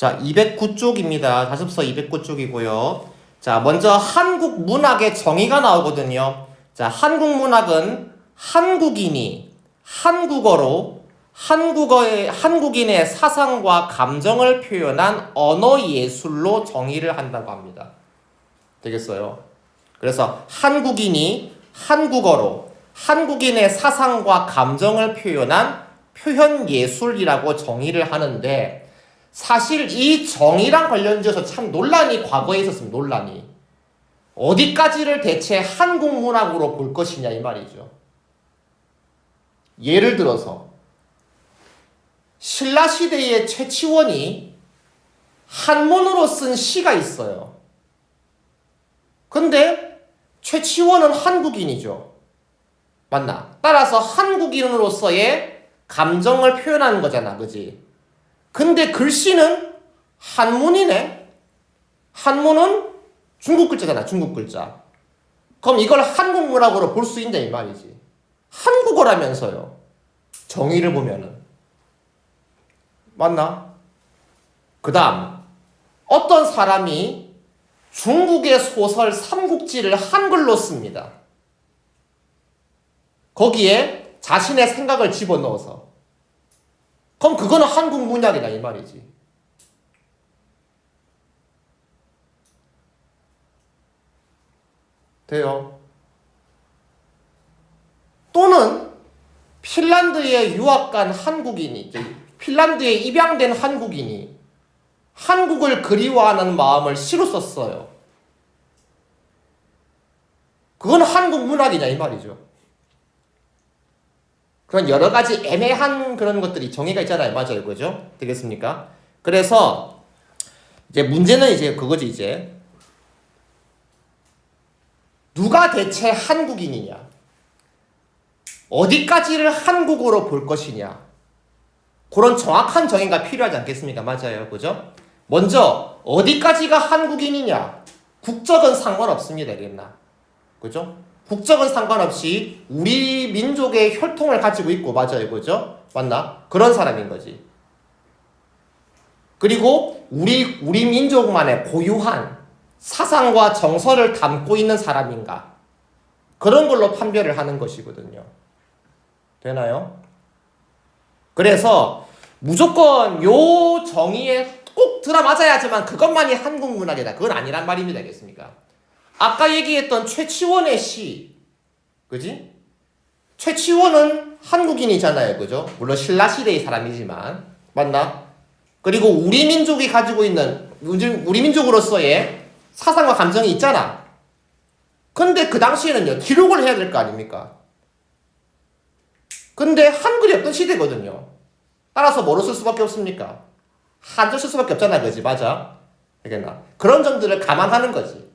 자, 209쪽입니다. 자습서 209쪽이고요. 자, 먼저 한국 문학의 정의가 나오거든요. 자, 한국 문학은 한국인이 한국어로 한국인의 사상과 감정을 표현한 언어 예술로 정의를 한다고 합니다. 되겠어요? 그래서 한국인이 한국어로 한국인의 사상과 감정을 표현한 표현 예술이라고 정의를 하는데, 사실 이 정의랑 관련지어서 참 논란이 과거에 있었습니다. 논란이. 어디까지를 대체 한국 문학으로 볼 것이냐 이 말이죠. 예를 들어서 신라시대의 최치원이 한문으로 쓴 시가 있어요. 근데 최치원은 한국인이죠. 맞나? 따라서 한국인으로서의 감정을 표현하는 거잖아. 그지? 근데 글씨는 한문이네. 한문은 중국 글자잖아. 중국 글자. 그럼 이걸 한국 문학으로 볼 수 있냐 이 말이지. 한국어라면서요. 정의를 보면은. 맞나? 그 다음 어떤 사람이 중국의 소설 삼국지를 한글로 씁니다. 거기에 자신의 생각을 집어넣어서. 그럼 그거는 한국 문학이다 이 말이지. 돼요? 또는 핀란드에 유학 간 한국인이, 핀란드에 입양된 한국인이 한국을 그리워하는 마음을 시로 썼어요. 그건 한국 문학이냐 이 말이죠. 그런 여러 가지 애매한 그런 것들이 정의가 있잖아요. 맞아요. 그죠? 되겠습니까? 그래서 이제 문제는 이제 그거지 이제. 누가 대체 한국인이냐? 어디까지를 한국어로 볼 것이냐? 그런 정확한 정의가 필요하지 않겠습니까? 맞아요. 그죠? 먼저 어디까지가 한국인이냐? 국적은 상관없습니다. 되겠나? 그죠? 국적은 상관없이 우리 민족의 혈통을 가지고 있고, 맞아요. 그죠? 맞나? 그런 사람인 거지. 그리고 우리 민족만의 고유한 사상과 정서를 담고 있는 사람인가? 그런 걸로 판별을 하는 것이거든요. 되나요? 그래서 무조건 요 정의에 꼭 들어맞아야지만 그것만이 한국 문학이다. 그건 아니란 말입니다. 알겠습니까? 아까 얘기했던 최치원의 시, 그지? 최치원은 한국인이잖아요. 그죠? 물론 신라시대의 사람이지만, 맞나? 그리고 우리 민족이 가지고 있는, 우리 민족으로서의 사상과 감정이 있잖아. 근데 그 당시에는요, 기록을 해야 될 거 아닙니까? 근데 한글이 없던 시대거든요. 따라서 뭐로 쓸 수밖에 없습니까? 한글 쓸 수밖에 없잖아. 그지? 맞아? 알겠나? 그런 점들을 감안하는 거지.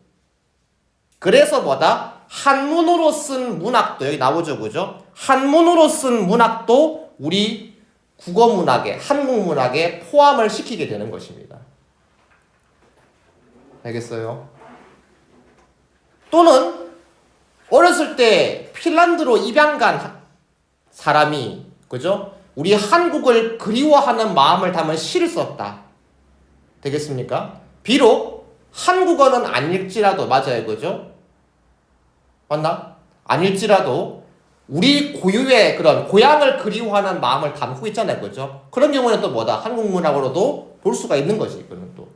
그래서 뭐다? 한문으로 쓴 문학도 여기 나오죠. 그죠? 한문으로 쓴 문학도 우리 국어 문학에, 한국 문학에 포함을 시키게 되는 것입니다. 알겠어요? 또는 어렸을 때 핀란드로 입양 간 사람이, 그죠? 우리 한국을 그리워하는 마음을 담은 시를 썼다. 되겠습니까? 비록 한국어는 안 읽지라도, 맞아요. 그죠? 맞나? 안 읽지라도 우리 고유의 그런 고향을 그리워하는 마음을 담고 있잖아요. 그죠? 그런 경우는 또 뭐다? 한국 문학으로도 볼 수가 있는 거지. 이거는 또.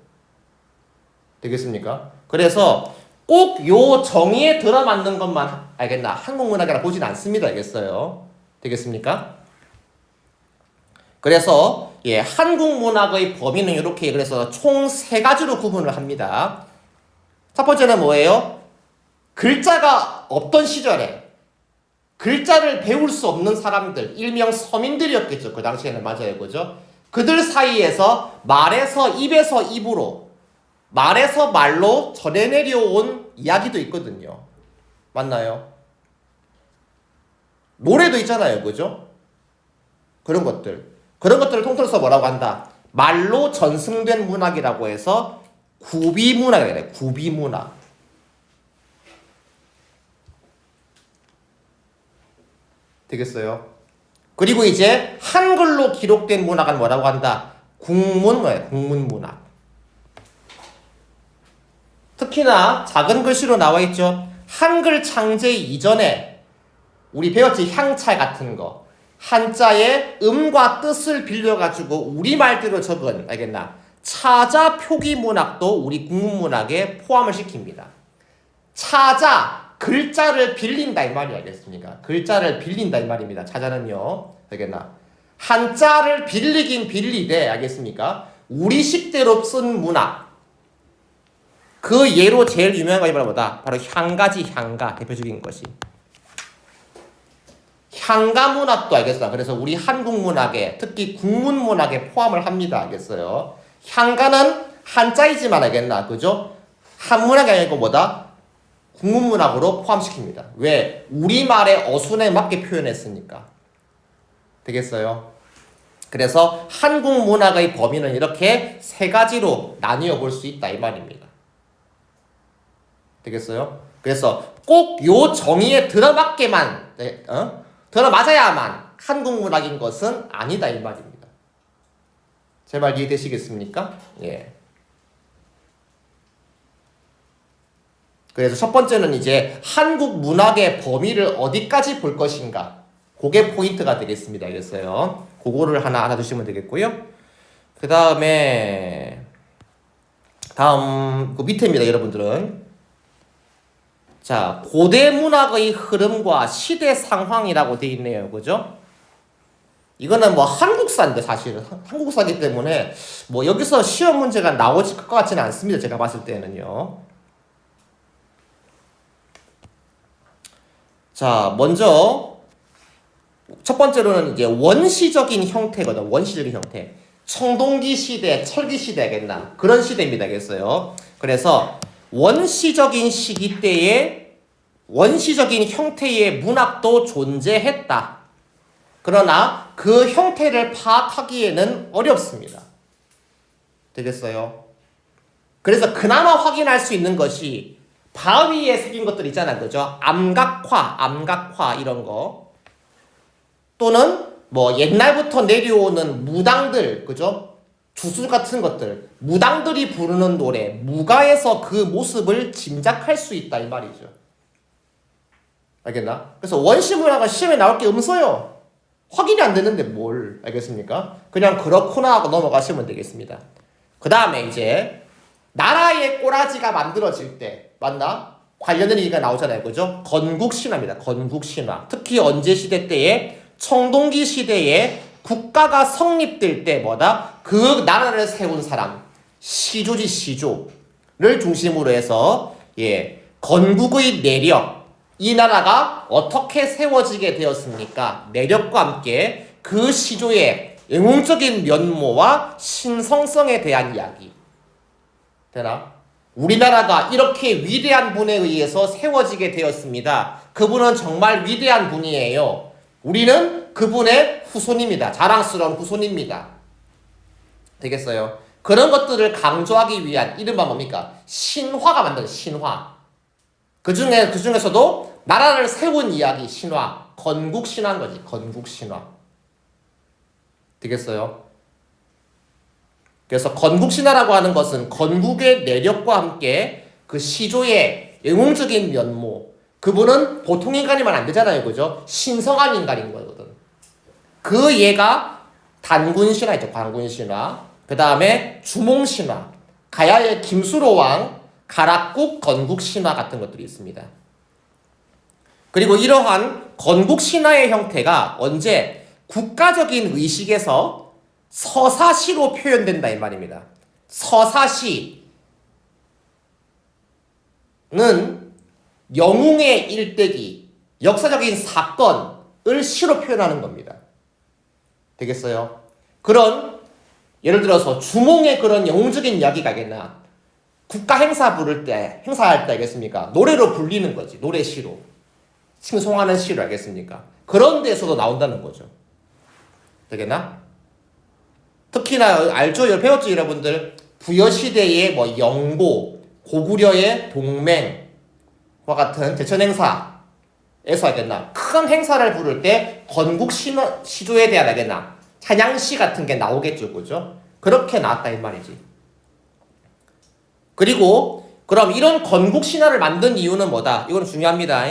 되겠습니까? 그래서 꼭 요 정의에 들어맞는 것만 알겠나? 한국 문학이라 보진 않습니다. 알겠어요? 되겠습니까? 그래서 한국 문학의 범위는 이렇게 그래서 총 3가지로 구분을 합니다. 첫 번째는 뭐예요? 글자가 없던 시절에 글자를 배울 수 없는 사람들, 일명 서민들이었겠죠. 그 당시에는. 맞아요. 그죠? 그들 사이에서 말에서 입에서 입으로, 말에서 말로 전해 내려온 이야기도 있거든요. 맞나요? 노래도 있잖아요. 그죠? 그런 것들을 통틀어서 뭐라고 한다? 말로 전승된 문학이라고 해서 구비문학이라고 해요. 구비문학. 되겠어요? 그리고 이제 한글로 기록된 문학은 뭐라고 한다? 국문문학. 특히나 작은 글씨로 나와 있죠. 한글 창제 이전에 우리 배웠지 향찰 같은 거. 한자의 음과 뜻을 빌려가지고 우리말대로 적은 알겠나? 차자 표기 문학도 우리 국문문학에 포함을 시킵니다. 차자 글자를 빌린다 이 말이 알겠습니까? 글자를 빌린다 이 말입니다. 차자는요. 알겠나? 한자를 빌리긴 빌리되 알겠습니까? 우리식대로 쓴 문학. 그 예로 제일 유명한 것이 뭐다? 바로 향가지 향가 대표적인 것이. 향가 문학도 알겠어요. 그래서 우리 한국 문학에 특히 국문 문학에 포함을 합니다. 알겠어요? 향가는 한자이지만 알겠나? 그죠? 한문학이 아니고 뭐다? 국문 문학으로 포함시킵니다. 왜? 우리말의 어순에 맞게 표현했으니까. 되겠어요? 그래서 한국 문학의 범위는 이렇게 세 가지로 나뉘어 볼 수 있다 이 말입니다. 되겠어요? 그래서 꼭 요 정의에 들어맞게만 들어맞아야만 한국 문학인 것은 아니다 이 말입니다. 제 말 이해되시겠습니까? 예. 그래서 첫 번째는 이제 한국 문학의 범위를 어디까지 볼 것인가. 그게 포인트가 되겠습니다. 알겠어요? 그거를 하나 알아두시면 되겠고요. 그 다음에 다음 그 밑에입니다. 여러분들은 자 고대 문학의 흐름과 시대 상황이라고 되어 있네요. 그죠? 이거는 뭐 한국사인데 사실은 한국사이기 때문에 뭐 여기서 시험 문제가 나오질 것 같지는 않습니다. 제가 봤을 때는요. 자 먼저 첫 번째로는 이제 원시적인 형태거든. 원시적인 형태. 청동기 시대, 철기 시대겠나 그런 시대입니다. 알겠어요? 그래서 원시적인 시기 때에 원시적인 형태의 문학도 존재했다. 그러나 그 형태를 파악하기에는 어렵습니다. 되겠어요? 그래서 그나마 확인할 수 있는 것이 바위에 새긴 것들 있잖아요. 그죠? 암각화 이런 거. 또는 뭐 옛날부터 내려오는 무당들, 그죠? 주술 같은 것들, 무당들이 부르는 노래, 무가에서 그 모습을 짐작할 수 있다 이 말이죠. 알겠나? 그래서 원시문학은 시험에 나올 게 없어요. 확인이 안 되는데 뭘 알겠습니까? 그냥 그렇구나 하고 넘어가시면 되겠습니다. 그 다음에 이제 나라의 꼬라지가 만들어질 때 맞나? 관련된 얘기가 나오잖아요. 그죠? 건국신화입니다. 건국신화. 특히 언제 시대 때에 청동기 시대에 국가가 성립될 때 뭐다? 그 나라를 세운 사람 시조지 시조를 중심으로 해서 건국의 내력 이 나라가 어떻게 세워지게 되었습니까? 내력과 함께 그 시조의 영웅적인 면모와 신성성에 대한 이야기 되나? 우리나라가 이렇게 위대한 분에 의해서 세워지게 되었습니다. 그분은 정말 위대한 분이에요. 우리는 그분의 후손입니다. 자랑스러운 후손입니다. 되겠어요? 그런 것들을 강조하기 위한 이른바 뭡니까? 신화가 만든 신화. 그 중에서도 나라를 세운 이야기 신화. 건국신화인 거지. 건국신화. 되겠어요? 그래서 건국신화라고 하는 것은 건국의 내력과 함께 그 시조의 영웅적인 면모. 그분은 보통 인간이면 안 되잖아요. 그죠? 신성한 인간인 거거든. 그 예가 단군신화 있죠. 단군신화. 그 다음에 주몽신화. 가야의 김수로왕, 가락국 건국신화 같은 것들이 있습니다. 그리고 이러한 건국신화의 형태가 언제 국가적인 의식에서 서사시로 표현된다 이 말입니다. 서사시는 영웅의 일대기, 역사적인 사건을 시로 표현하는 겁니다. 되겠어요? 그런 예를 들어서 주몽의 그런 영웅적인 이야기가 있겠나? 국가 행사 부를 때, 행사할 때 알겠습니까? 노래로 불리는 거지. 노래시로. 칭송하는 시로 알겠습니까? 그런 데서도 나온다는 거죠. 되겠나? 특히나 알죠? 배웠죠 여러분들? 부여시대의 뭐 영고, 고구려의 동맹과 같은 제천행사에서 알겠나? 큰 행사를 부를 때 건국시조에 대한 알겠나? 찬양시 같은 게 나오겠죠. 그죠? 그렇게 나왔다 이 말이지. 그리고 그럼 이런 건국 신화를 만든 이유는 뭐다? 이건 중요합니다.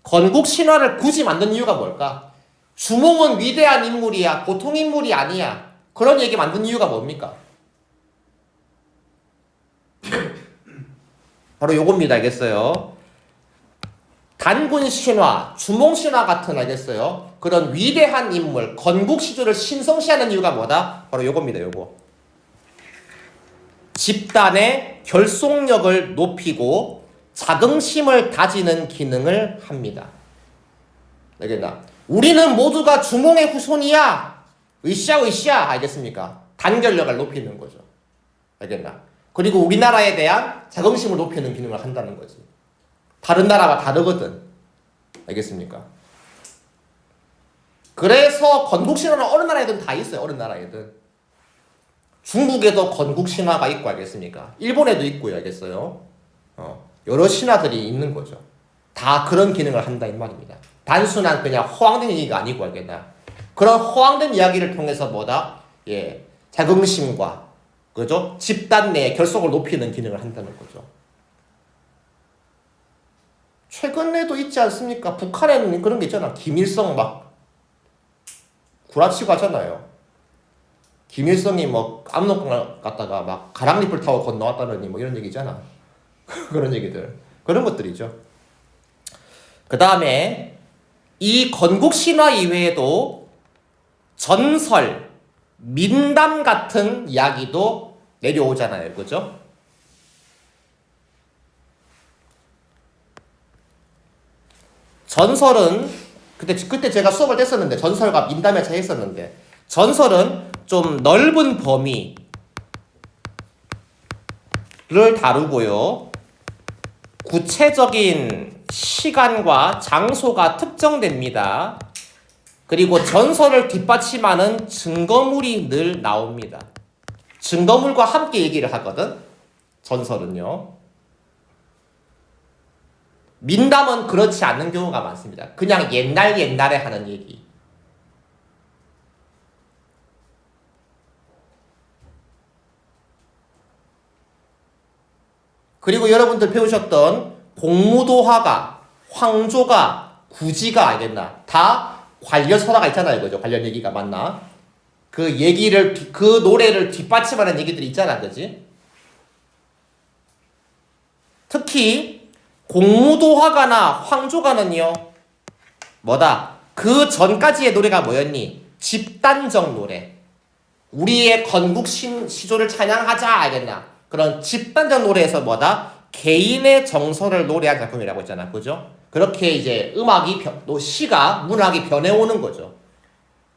건국 신화를 굳이 만든 이유가 뭘까? 주몽은 위대한 인물이야. 보통 인물이 아니야. 그런 얘기 만든 이유가 뭡니까? 바로 요겁니다. 알겠어요? 단군 신화, 주몽 신화 같은 알겠어요? 그런 위대한 인물, 건국 시조를 신성시하는 이유가 뭐다? 바로 요겁니다. 요거. 집단의 결속력을 높이고 자긍심을 다지는 기능을 합니다. 알겠나? 우리는 모두가 주몽의 후손이야. 으쌰 으쌰. 알겠습니까? 단결력을 높이는 거죠. 알겠나? 그리고 우리나라에 대한 자긍심을 높이는 기능을 한다는 거지. 다른 나라와 다르거든. 알겠습니까? 그래서 건국신화는 어느 나라에든 다 있어요. 어느 나라에든. 중국에도 건국신화가 있고 알겠습니까? 일본에도 있고요. 알겠어요? 여러 신화들이 있는 거죠. 다 그런 기능을 한다 이 말입니다. 단순한 그냥 허황된 얘기가 아니고 알겠나? 그런 허황된 이야기를 통해서 뭐다? 예, 자긍심과 그죠? 집단 내의 결속을 높이는 기능을 한다는 거죠. 최근에도 있지 않습니까? 북한에는 그런 게 있잖아. 김일성 막 구라치고 하잖아요. 김일성이 뭐 압록강 갔다가 막 가랑잎을 타고 건너왔다느니 뭐 이런 얘기잖아. 그런 얘기들. 그런 것들이죠. 그 다음에 이 건국 신화 이외에도 전설, 민담 같은 이야기도 내려오잖아요. 그죠? 전설은 그때 제가 수업을 뗐었는데 전설과 민담의 차이 했었는데 전설은 좀 넓은 범위를 다루고요. 구체적인 시간과 장소가 특정됩니다. 그리고 전설을 뒷받침하는 증거물이 늘 나옵니다. 증거물과 함께 얘기를 하거든. 전설은요. 민담은 그렇지 않는 경우가 많습니다. 그냥 옛날에 하는 얘기. 그리고 여러분들 배우셨던 공무도화가, 황조가, 구지가 알겠나? 다 관련 설화가 있잖아요. 그죠? 관련 얘기가 맞나? 그 노래를 뒷받침하는 얘기들이 있잖아. 그지? 특히 공무도화가나 황조가는요. 뭐다? 그 전까지의 노래가 뭐였니? 집단적 노래. 우리의 건국 시조를 찬양하자 알겠나? 그런 집단적 노래에서 뭐다? 개인의 정서를 노래한 작품이라고 했잖아. 그죠? 그렇게 이제 시가, 문학이 변해오는 거죠.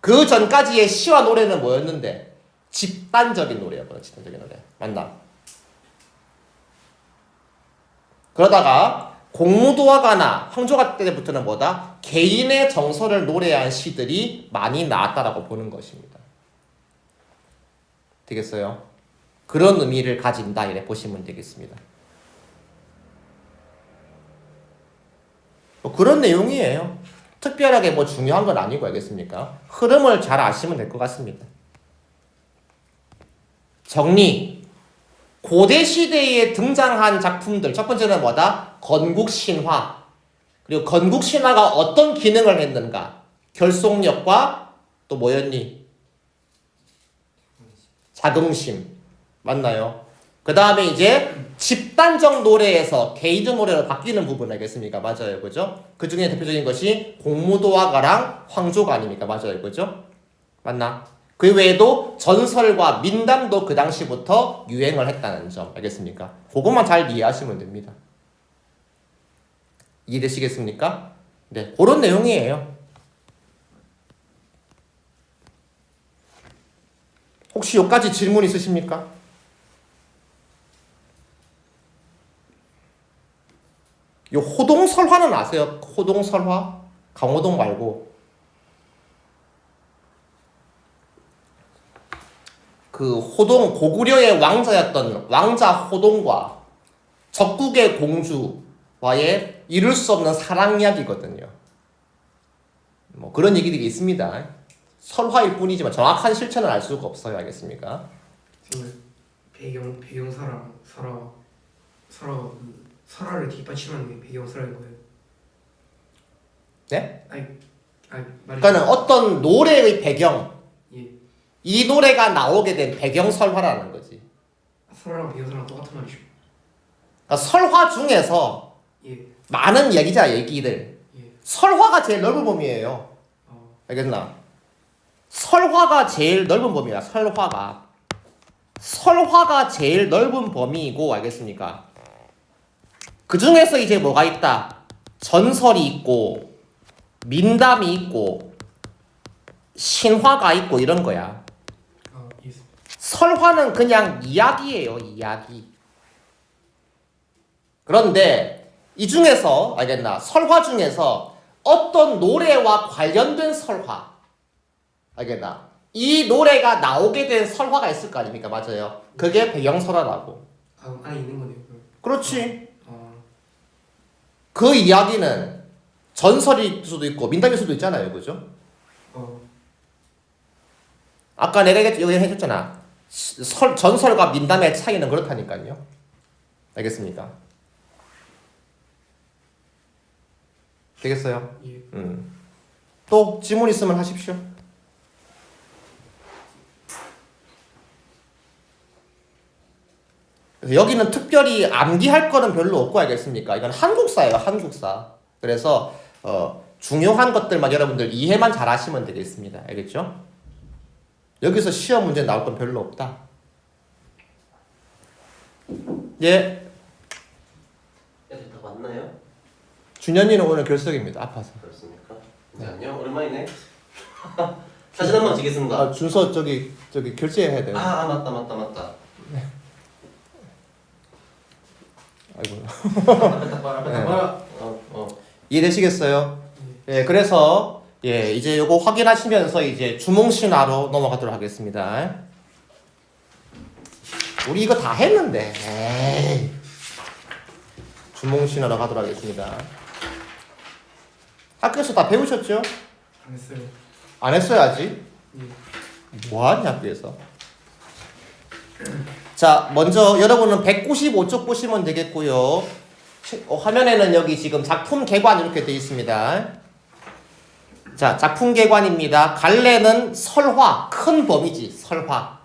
그 전까지의 시와 노래는 뭐였는데? 집단적인 노래였거든. 집단적인 노래. 맞나? 그러다가 공무도화가나 황조가 때부터는 뭐다? 개인의 정서를 노래한 시들이 많이 나왔다라고 보는 것입니다. 되겠어요? 그런 의미를 가진다 이래 보시면 되겠습니다. 뭐 그런 내용이에요. 특별하게 뭐 중요한 건 아니고 알겠습니까? 흐름을 잘 아시면 될 것 같습니다. 정리. 고대 시대에 등장한 작품들. 첫 번째는 뭐다? 건국신화. 그리고 건국신화가 어떤 기능을 했는가? 결속력과 또 뭐였니? 자긍심. 맞나요? 그 다음에 이제 집단적 노래에서 개인적 노래로 바뀌는 부분 알겠습니까? 맞아요. 그죠? 그 중에 대표적인 것이 공무도화가랑 황조가 아닙니까? 맞아요. 그죠? 맞나? 그 외에도 전설과 민담도 그 당시부터 유행을 했다는 점 알겠습니까? 그것만 잘 이해하시면 됩니다. 이해되시겠습니까? 네, 그런 내용이에요. 혹시 여기까지 질문 있으십니까? 이 호동설화는 아세요? 호동설화? 강호동 말고 그 호동 고구려의 왕자였던 왕자 호동과 적국의 공주와의 이룰 수 없는 사랑 이야기거든요. 뭐 그런 얘기들이 있습니다. 설화일 뿐이지만 정확한 실체는 알 수가 없어요. 알겠습니까? 배경 설화 설화를 뒷받침하는 게 배경 설화인 거예요? 네? 아니 말이. 그러니까는 어떤 노래의 배경, 예. 이 노래가 나오게 된 배경 설화라는 거지. 설화랑 배경 설화랑 똑같은 말이죠. 그러니까 설화 중에서 예. 많은 얘기들. 예. 설화가 제일 넓은 범위예요. 알겠나? 설화가 제일 넓은 범위야. 설화가 제일 넓은 범위이고, 알겠습니까? 그 중에서 이제 뭐가 있다? 전설이 있고, 민담이 있고, 신화가 있고 이런 거야. 예. 설화는 그냥 이야기예요, 이야기. 그런데 이 중에서 알겠나? 설화 중에서 어떤 노래와 관련된 설화, 알겠나? 이 노래가 나오게 된 설화가 있을 거 아닙니까? 맞아요. 그게 배경설화라고. 안에 있는 거네요. 그렇지. 그 이야기는 전설일 수도 있고 민담일 수도 있잖아요, 그죠? 아까 내가 여기 해줬잖아. 전설과 민담의 차이는 그렇다니까요. 알겠습니까? 되겠어요? 예. 또 질문 있으면 하십시오. 여기는 특별히 암기할 거는 별로 없고, 알겠습니까? 이건 한국사예요, 한국사. 그래서 중요한 것들만 여러분들 이해만 잘 하시면 되겠습니다. 알겠죠? 여기서 시험 문제 나올 건 별로 없다. 예. 애들 다 맞나요? 준현이는 오늘 결석입니다. 아파서. 그렇습니까? 네. 안녕. 오랜만이네. 사진 한 번 찍겠습니다. 준서 저기 결제해야 돼요. 맞다. 아이고. 이해되시겠어요? 예, 그래서 이제 요거 확인하시면서 이제 주몽신화로 넘어가도록 하겠습니다. 우리 이거 다 했는데. 에이. 주몽신화로 가도록 하겠습니다. 학교에서 다 배우셨죠? 안 했어요. 안 했어요, 아직? 예. 뭐하니 학교에서? 자, 먼저 여러분은 195쪽 보시면 되겠고요. 화면에는 여기 지금 작품 개관 이렇게 되어 있습니다. 자, 작품 개관입니다. 갈래는 설화, 큰 범위지, 설화.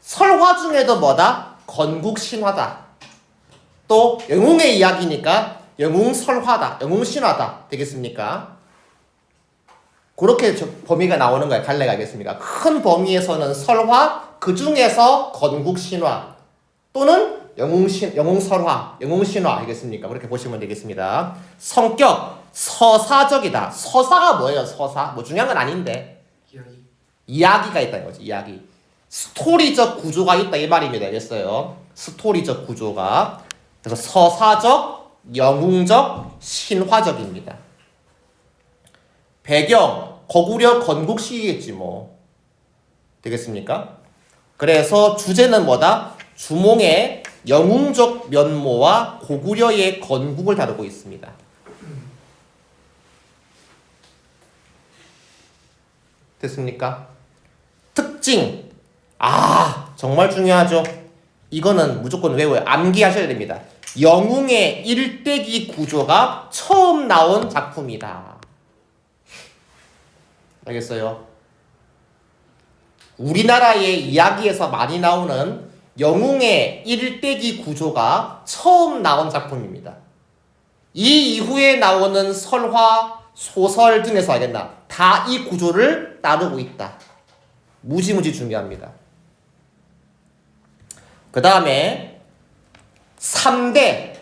설화 중에도 뭐다? 건국신화다. 또 영웅의 이야기니까 영웅설화다, 영웅신화다. 되겠습니까? 그렇게 범위가 나오는 거야, 갈래가. 알겠습니까? 큰 범위에서는 설화, 그 중에서 건국신화 또는 영웅설화, 영웅신화. 알겠습니까? 그렇게 보시면 되겠습니다. 성격, 서사적이다. 서사가 뭐예요, 서사? 뭐 중요한 건 아닌데. 이야기가 있다는 거지, 이야기. 스토리적 구조가 있다, 이 말입니다. 알겠어요? 스토리적 구조가. 그래서 서사적, 영웅적, 신화적입니다. 배경, 고구려 건국 시기겠지 뭐. 되겠습니까? 그래서 주제는 뭐다? 주몽의 영웅적 면모와 고구려의 건국을 다루고 있습니다. 됐습니까? 특징. 정말 중요하죠. 이거는 무조건 외워요. 암기하셔야 됩니다. 영웅의 일대기 구조가 처음 나온 작품이다. 알겠어요? 우리나라의 이야기에서 많이 나오는 영웅의 일대기 구조가 처음 나온 작품입니다. 이 이후에 나오는 설화, 소설 등에서 알겠나? 다 이 구조를 따르고 있다. 무지무지 중요합니다. 그 다음에 3대,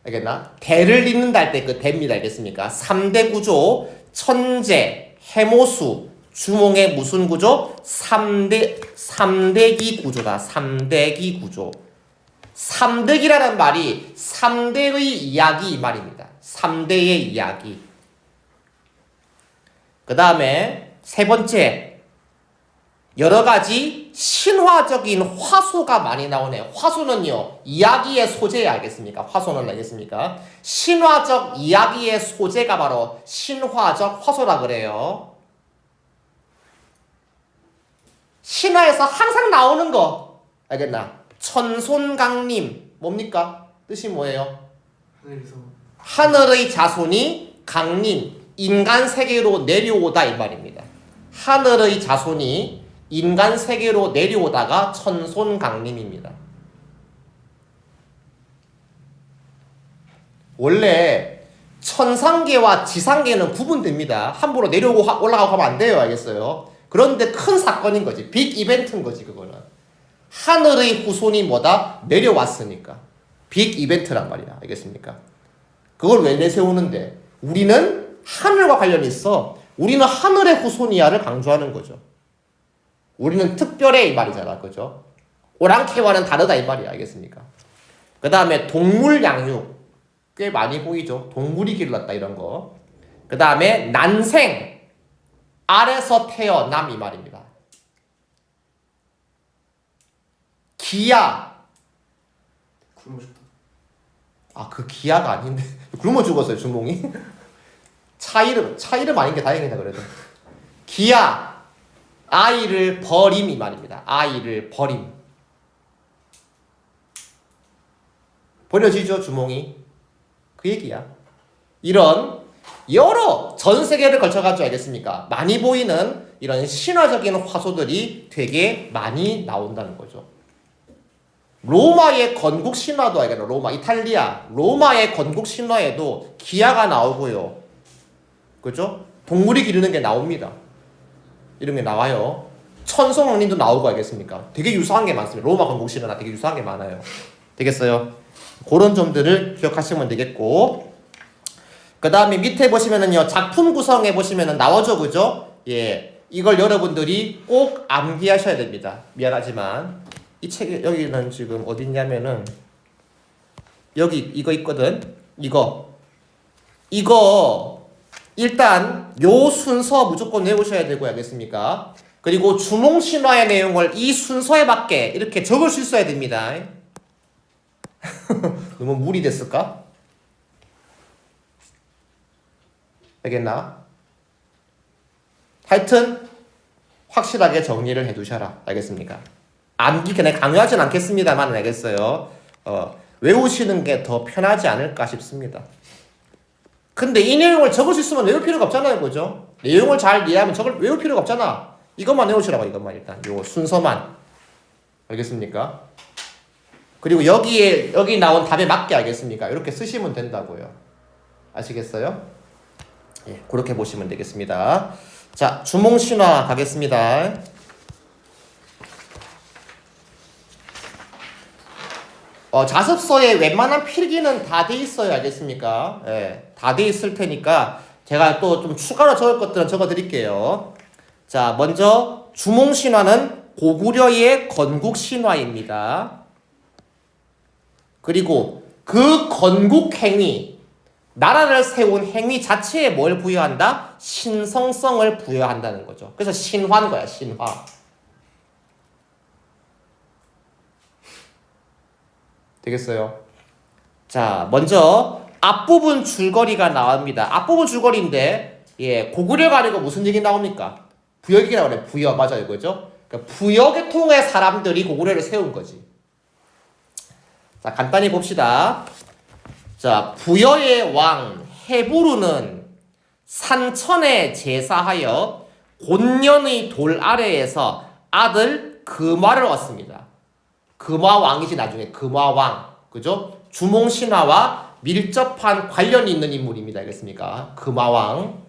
알겠나? 대를 잇는다 할 때 그 대입니다. 알겠습니까? 3대 구조, 천재, 해모수, 주몽의 무슨 구조? 3대기 구조다. 3대기 구조. 3대기라는 말이 3대의 이야기 이 말입니다. 3대의 이야기. 그 다음에 세 번째, 여러 가지 신화적인 화소가 많이 나오네요. 화소는요, 이야기의 소재야. 알겠습니까? 화소는 알겠습니까? 신화적 이야기의 소재가 바로 신화적 화소라 그래요. 신화에서 항상 나오는 거 알겠나? 천손강림 뭡니까? 뜻이 뭐예요? 하늘에서 하늘의 자손이 강림, 인간 세계로 내려오다 이 말입니다. 하늘의 자손이 인간 세계로 내려오다가 천손강림입니다. 원래 천상계와 지상계는 구분됩니다. 함부로 내려오고 올라가고 하면 안 돼요. 알겠어요? 그런데 큰 사건인 거지. 빅 이벤트인 거지 그거는. 하늘의 후손이 뭐다? 내려왔으니까. 빅 이벤트란 말이야. 알겠습니까? 그걸 왜 내세우는데? 우리는 하늘과 관련이 있어. 우리는 하늘의 후손이야를 강조하는 거죠. 우리는 특별해 이 말이잖아. 그죠? 오랑캐와는 다르다 이 말이야. 알겠습니까? 그 다음에 동물 양육. 꽤 많이 보이죠. 동물이 길렀다 이런 거. 그 다음에 난생. 알에서 태어남 이 말입니다. 기야. 굶어 죽다. 아, 그 기야가 아닌데. 굶어 죽었어요, 주몽이. 차 이름 아닌 게 다행이다, 그래도. 기야. 아이를 버림 이 말입니다. 아이를 버림. 버려지죠, 주몽이. 그 얘기야. 이런 여러 전 세계를 걸쳐가지고 알겠습니까? 많이 보이는 이런 신화적인 화소들이 되게 많이 나온다는 거죠. 로마의 건국 신화도 알겠나? 로마, 이탈리아, 로마의 건국 신화에도 기아가 나오고요. 그죠? 동물이 기르는 게 나옵니다. 이런 게 나와요. 천성왕님도 나오고 알겠습니까? 되게 유사한 게 많습니다. 로마 건국 신화나 되게 유사한 게 많아요. 되겠어요? 그런 점들을 기억하시면 되겠고, 그 다음에 밑에 보시면은요, 작품 구성해 보시면은 나오죠, 그죠? 예, 이걸 여러분들이 꼭 암기하셔야 됩니다. 미안하지만 이 책이 여기는 지금 어디 있냐면은 여기 이거 있거든. 이거 일단 요 순서 무조건 외우셔야 되고 알겠습니까? 그리고 주몽신화의 내용을 이 순서에 맞게 이렇게 적을 수 있어야 됩니다. 너무 무리 됐을까? 알겠나? 하여튼 확실하게 정리를 해두셔라. 알겠습니까? 암기 그냥 강요하진 않겠습니다만 알겠어요. 외우시는 게 더 편하지 않을까 싶습니다. 근데 이 내용을 적을 수 있으면 외울 필요가 없잖아요. 그죠? 내용을 잘 이해하면 외울 필요가 없잖아. 이것만 외우시라고. 이것만 일단 요 순서만. 알겠습니까? 그리고 여기 나온 답에 맞게 알겠습니까? 이렇게 쓰시면 된다고요. 아시겠어요? 예, 그렇게 보시면 되겠습니다. 자, 주몽신화 가겠습니다. 자습서에 웬만한 필기는 다 돼 있어요. 알겠습니까? 예, 다 돼 있을 테니까 제가 또 좀 추가로 적을 것들은 적어 드릴게요. 자, 먼저 주몽신화는 고구려의 건국신화입니다. 그리고 그 건국행위, 나라를 세운 행위 자체에 뭘 부여한다? 신성성을 부여한다는 거죠. 그래서 신화인 거야, 신화. 되겠어요? 자, 먼저 앞부분 줄거리가 나옵니다. 앞부분 줄거리인데, 예, 고구려가 아니고 무슨 얘기 나옵니까? 부역이라고 그래. 부역. 맞아요, 그죠? 그러니까 부역을 통해 사람들이 고구려를 세운 거지. 자, 간단히 봅시다. 자, 부여의 왕 해부르는 산천에 제사하여 곤년의 돌 아래에서 아들 금화를 얻습니다. 금화왕이지 나중에 금화왕. 그죠? 주몽신화와 밀접한 관련이 있는 인물입니다. 알겠습니까? 금화왕.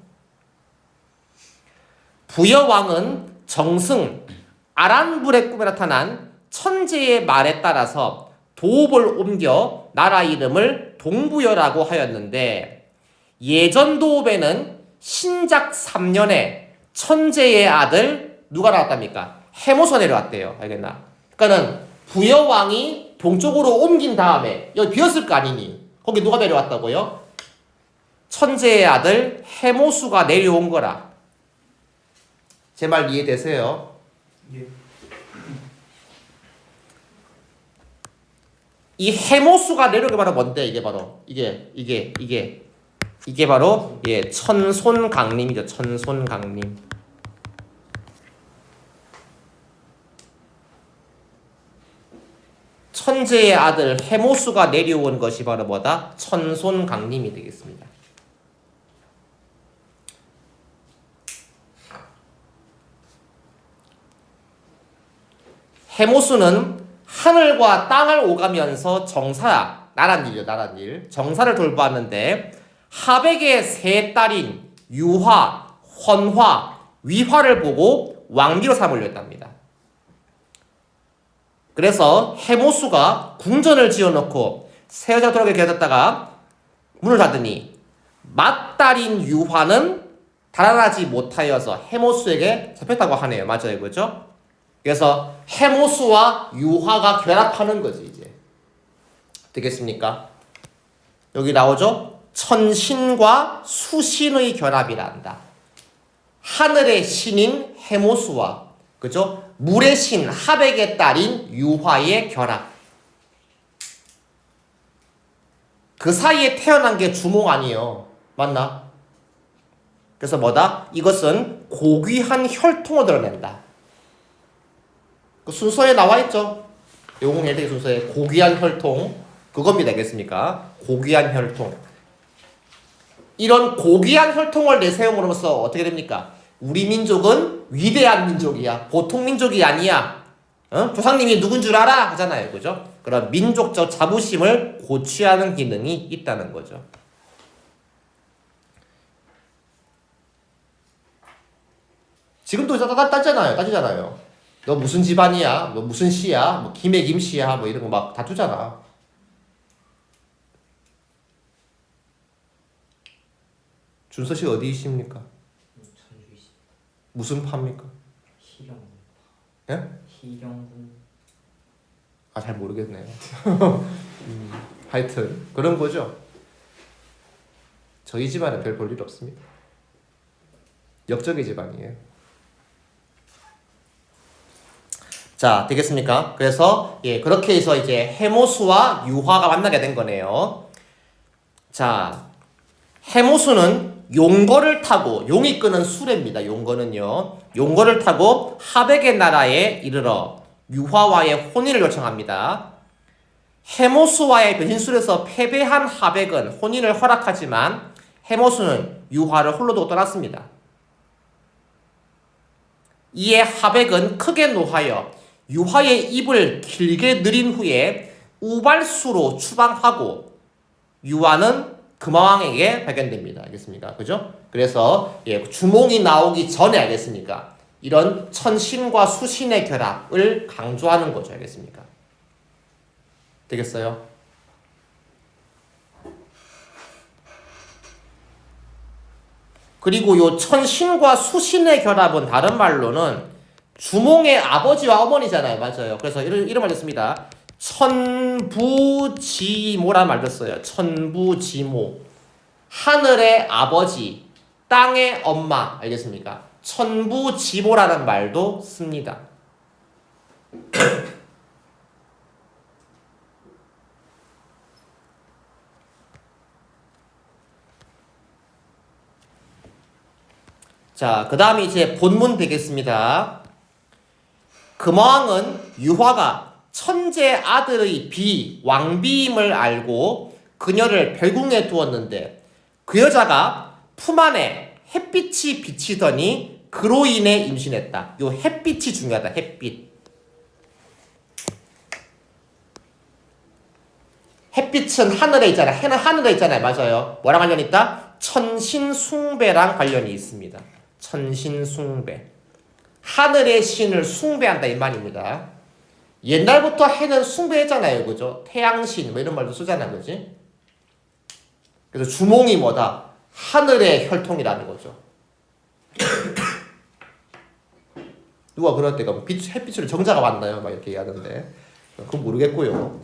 부여왕은 정승, 아란불의 꿈에 나타난 천재의 말에 따라서 도읍을 옮겨 나라 이름을 동부여라고 하였는데, 예전 도읍에는 신작 3년에 천재의 아들 누가 나왔답니까? 해모서 내려왔대요. 알겠나? 그러니까는 부여왕이 동쪽으로 옮긴 다음에 여기 비었을 거 아니니? 거기 누가 내려왔다고요? 천재의 아들 해모수가 내려온 거라. 제 말 이해되세요? 예. 이 해모수가 내려온 게 바로 뭔데? 이게 바로 이게 바로 예, 천손강림이죠. 천손강림. 천재의 아들 해모수가 내려온 것이 바로 뭐다? 천손강림이 되겠습니다. 해모수는 하늘과 땅을 오가면서 정사, 나란 일이요, 나란 일. 정사를 돌보았는데 하백의 세 딸인 유화, 헌화, 위화를 보고 왕비로 삼으려 했답니다. 그래서 해모수가 궁전을 지어놓고 새 여자가 돌아오게 기다렸다가 문을 닫으니 맏딸인 유화는 달아나지 못하여서 해모수에게 잡혔다고 하네요. 맞아요, 그죠? 그래서 해모수와 유화가 결합하는 거지 이제. 되겠습니까? 여기 나오죠? 천신과 수신의 결합이란다. 하늘의 신인 해모수와 그죠? 물의 신 하백의 딸인 유화의 결합. 그 사이에 태어난 게 주몽 아니에요. 맞나? 그래서 뭐다? 이것은 고귀한 혈통을 드러낸다. 그 순서에 나와 있죠. 영웅예대 순서에 고귀한 혈통 그겁니다. 알겠습니까? 고귀한 혈통. 이런 고귀한 혈통을 내세움으로써 어떻게 됩니까? 우리 민족은 위대한 민족이야. 보통 민족이 아니야. 조상님이 누군 줄 알아? 하잖아요. 그죠? 그런 민족적 자부심을 고취하는 기능이 있다는 거죠. 지금도 따지잖아요. 너 무슨 집안이야? 너 무슨 씨야? 뭐 김의 김씨야? 뭐 이런 거 막 다투잖아. 준서 씨 어디이십니까? 전주시 무슨 파입니까? 희령군. 예? 희령군. 아, 잘 모르겠네요. 하여튼 그런 거죠. 저희 집안은 별 볼 일 없습니다. 역적의 집안이에요. 자, 되겠습니까? 그래서 그렇게 해서 이제 해모수와 유화가 만나게 된 거네요. 자, 해모수는 용거를 타고, 용이 끄는 수레입니다. 용거는요. 용거를 타고 하백의 나라에 이르러 유화와의 혼인을 요청합니다. 해모수와의 변신술에서 패배한 하백은 혼인을 허락하지만 해모수는 유화를 홀로 두고 떠났습니다. 이에 하백은 크게 노하여 유화의 입을 길게 늘인 후에 우발수로 추방하고 유화는 금화왕에게 발견됩니다. 알겠습니까? 그죠? 그래서 주몽이 나오기 전에 알겠습니까? 이런 천신과 수신의 결합을 강조하는 거죠. 알겠습니까? 되겠어요? 그리고 요 천신과 수신의 결합은 다른 말로는 주몽의 아버지와 어머니잖아요. 맞아요. 그래서 이런 말 썼습니다. 천부지모란 말 썼어요. 천부지모. 하늘의 아버지, 땅의 엄마. 알겠습니까? 천부지모라는 말도 씁니다. 자, 그 다음에 이제 본문 되겠습니다. 금화왕은 유화가 천재 아들의 왕비임을 알고 그녀를 별궁에 두었는데 그 여자가 품 안에 햇빛이 비치더니 그로 인해 임신했다. 요 햇빛이 중요하다. 햇빛. 햇빛은 하늘에 있잖아요. 해는 하늘에 있잖아요. 맞아요. 뭐랑 관련이 있다? 천신숭배랑 관련이 있습니다. 천신숭배. 하늘의 신을 숭배한다 이 말입니다. 옛날부터 해는 숭배했잖아요. 그죠? 태양신 뭐 이런 말도 쓰잖아요. 그지? 그래서 주몽이 뭐다? 하늘의 혈통이라는 거죠. 누가 그럴 때가 햇빛으로 정자가 왔나요? 막 이렇게 얘기하던데 그건 모르겠고요.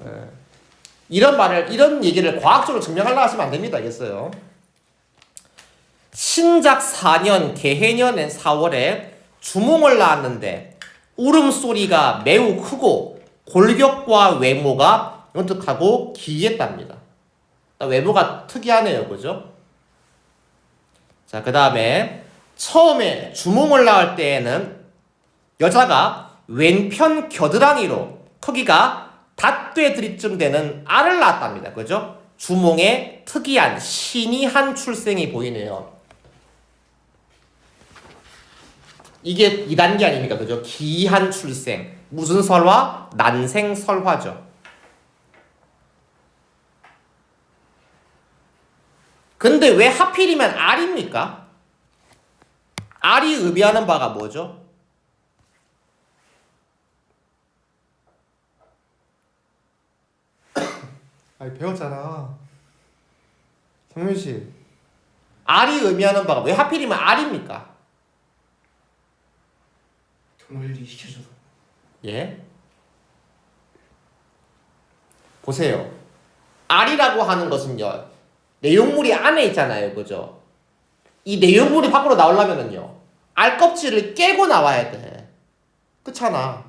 이런 얘기를 과학적으로 증명하려고 하시면 안 됩니다. 알겠어요? 신작 4년 개해년의 4월에 주몽을 낳았는데 울음소리가 매우 크고 골격과 외모가 연특하고 기이했답니다. 외모가 특이하네요. 그죠? 자, 그 다음에 처음에 주몽을 낳을 때에는 여자가 왼편 겨드랑이로 크기가 닷돼 드립쯤 되는 알을 낳았답니다. 그죠? 주몽에 특이한 신이한 출생이 보이네요. 이게 2단계 아닙니까? 그죠? 기이한 출생. 무슨 설화? 난생설화죠. 근데 왜 하필이면 알입니까? 알이 의미하는 바가 뭐죠? 아니 배웠잖아. 성민 씨. 알이 의미하는 바가 왜 하필이면 알입니까? 정렬이 시켜줘서. 예? 보세요. 알이라고 하는 것은요, 내용물이 안에 있잖아요. 그죠? 이 내용물이 밖으로 나오려면은요, 알 껍질을 깨고 나와야 돼. 그렇잖아.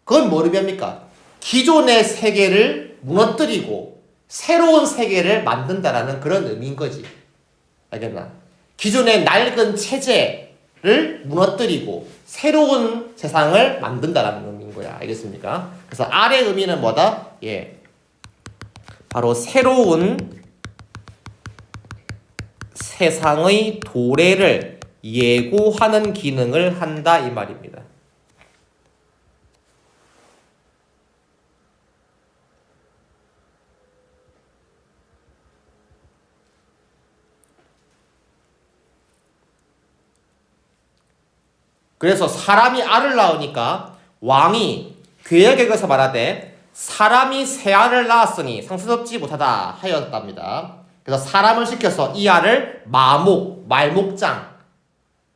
그건 뭘 의미합니까? 기존의 세계를 무너뜨리고 새로운 세계를 만든다라는 그런 의미인 거지. 알겠나? 기존의 낡은 체제를 무너뜨리고 새로운 세상을 만든다라는 의미인 거야. 알겠습니까? 그래서 알의 의미는 뭐다? 예. 바로 새로운 세상의 도래를 예고하는 기능을 한다 이 말입니다. 그래서 사람이 알을 낳으니까 왕이 괴역에서 말하되 사람이 새 알을 낳았으니 상스럽지 못하다 하였답니다. 그래서 사람을 시켜서 이 알을 말목장,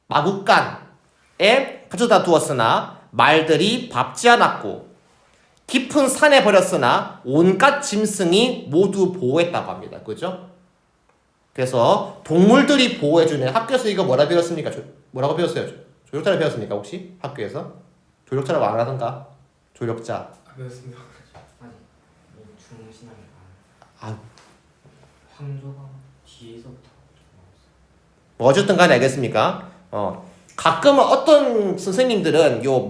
마국간에 가져다 두었으나 말들이 밟지 않았고 깊은 산에 버렸으나 온갖 짐승이 모두 보호했다고 합니다. 그죠? 그래서 동물들이 보호해주는 학교에서 이거 뭐라 배웠습니까? 뭐라고 배웠어요? 조력자를 배웠습니까 혹시? 학교에서? 조력자라고 안 하던가? 조력자. 배웠습니다. 아니 뭐 중신하게 아, 황조가 뒤에서부터 뭐 어쨌든 간에 알겠습니까? 가끔은 어떤 선생님들은 요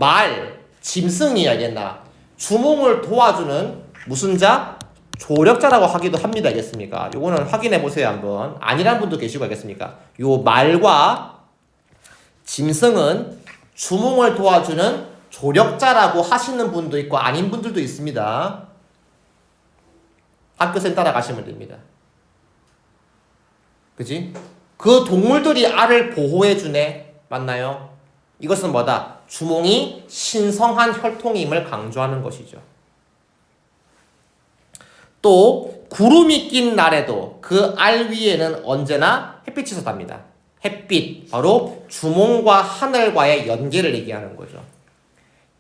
짐승이 알겠나? 주몽을 도와주는 무슨 자? 조력자라고 하기도 합니다. 알겠습니까? 요거는 확인해 보세요 한번. 아니란 분도 계시고 알겠습니까? 요 말과 짐승은 주몽을 도와주는 조력자라고 하시는 분도 있고 아닌 분들도 있습니다. 학교생 따라가시면 됩니다. 그지? 그 동물들이 알을 보호해주네. 맞나요? 이것은 뭐다? 주몽이 신성한 혈통임을 강조하는 것이죠. 또 구름이 낀 날에도 그 알 위에는 언제나 햇빛이 솟답니다. 햇빛, 바로 주몽과 하늘과의 연계를 얘기하는 거죠.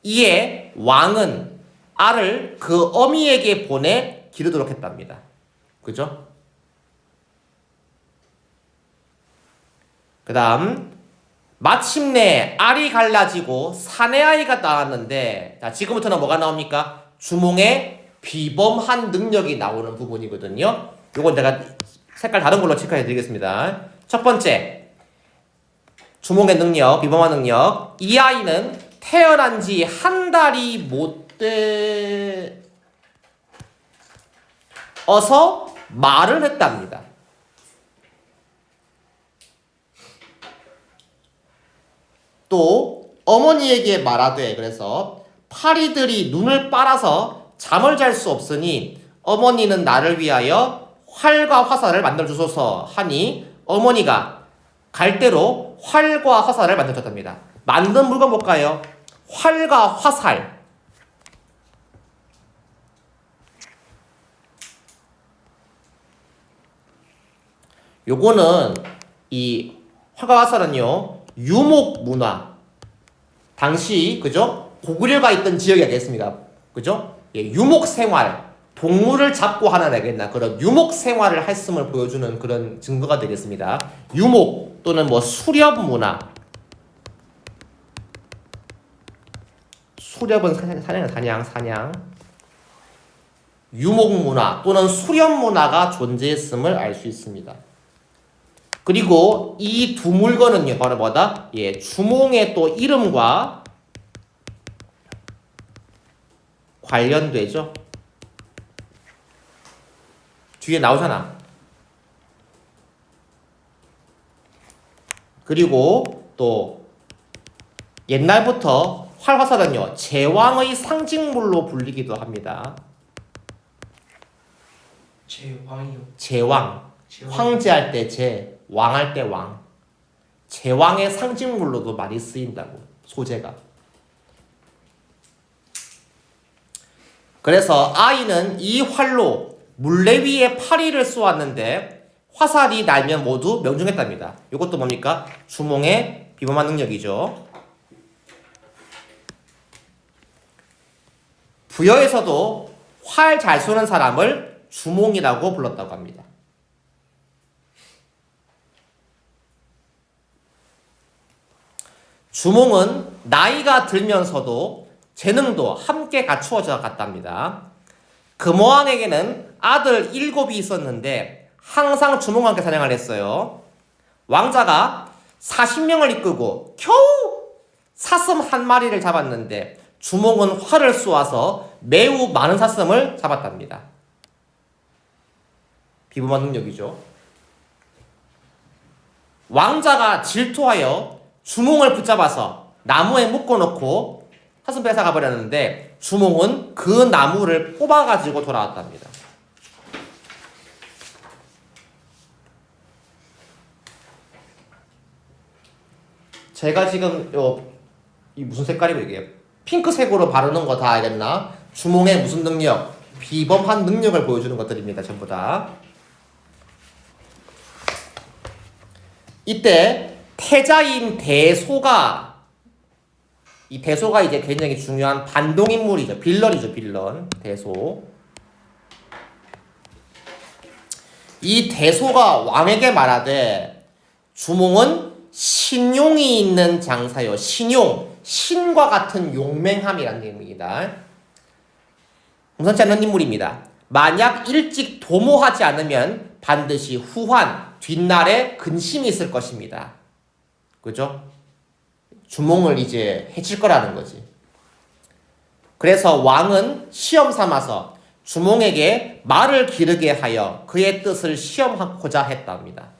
이에 왕은 알을 그 어미에게 보내 기르도록 했답니다. 그죠? 그 다음 마침내 알이 갈라지고 사내아이가 나왔는데, 자, 지금부터는 뭐가 나옵니까? 주몽의 비범한 능력이 나오는 부분이거든요. 요건 제가 색깔 다른 걸로 체크해 드리겠습니다. 첫 번째, 주몽의 능력, 비범한 능력. 이 아이는 태어난 지 한 달이 못 되어서 말을 했답니다. 또 어머니에게 말하되, 그래서 파리들이 눈을 빨아서 잠을 잘 수 없으니 어머니는 나를 위하여 활과 화살을 만들어 주소서 하니 어머니가 갈대로 활과 화살을 만들어 줬답니다. 만든 물건 볼까요? 활과 화살. 요거는 이 활과 화살은요, 유목 문화. 당시 그죠? 고구려가 있던 지역이 아니겠습니까? 그죠? 예, 유목 생활. 동물을 잡고 하는 알겠나? 그런 유목 생활을 했음을 보여주는 그런 증거가 되겠습니다. 유목 또는 뭐 수렵 문화. 수렵은 사냥. 유목 문화 또는 수렵 문화가 존재했음을 알 수 있습니다. 그리고 이 두 물건은요, 바로 뭐다? 예, 주몽의 또 이름과 관련되죠. 뒤에 나오잖아. 그리고 또 옛날부터 활화살은요 제왕의 상징물로 불리기도 합니다. 제왕이요. 제왕, 황제할 때 제, 왕할 때 왕. 제왕의 상징물로도 많이 쓰인다고 소재가. 그래서 아이는 이 활로 물레 위에 파리를 쏘았는데 화살이 날면 모두 명중했답니다. 이것도 뭡니까? 주몽의 비범한 능력이죠. 부여에서도 활 잘 쏘는 사람을 주몽이라고 불렀다고 합니다. 주몽은 나이가 들면서도 재능도 함께 갖추어져 갔답니다. 금호왕에게는 아들 7이 있었는데 항상 주몽과 함께 사냥을 했어요. 왕자가 40명을 이끌고 겨우 사슴 한 마리를 잡았는데 주몽은 활을 쏘아서 매우 많은 사슴을 잡았답니다. 비범한 능력이죠. 왕자가 질투하여 주몽을 붙잡아서 나무에 묶어놓고 사슴 뺏어가 버렸는데 주몽은 그 나무를 뽑아가지고 돌아왔답니다. 제가 지금 이 무슨 색깔이고 이게 핑크색으로 바르는 거 다 알겠나? 주몽의 무슨 능력? 비범한 능력을 보여주는 것들입니다. 전부 다. 이때 태자인 대소가 이 대소가 이제 굉장히 중요한 반동인물이죠. 빌런이죠. 빌런. 대소. 이 대소가 왕에게 말하되 주몽은 신용이 있는 장사요. 신용. 신과 같은 용맹함이라는 의미입니다. 공산치 않는 인물입니다. 만약 일찍 도모하지 않으면 반드시 후환, 뒷날에 근심이 있을 것입니다. 그죠? 주몽을 이제 해칠 거라는 거지. 그래서 왕은 시험 삼아서 주몽에게 말을 기르게 하여 그의 뜻을 시험하고자 했답니다.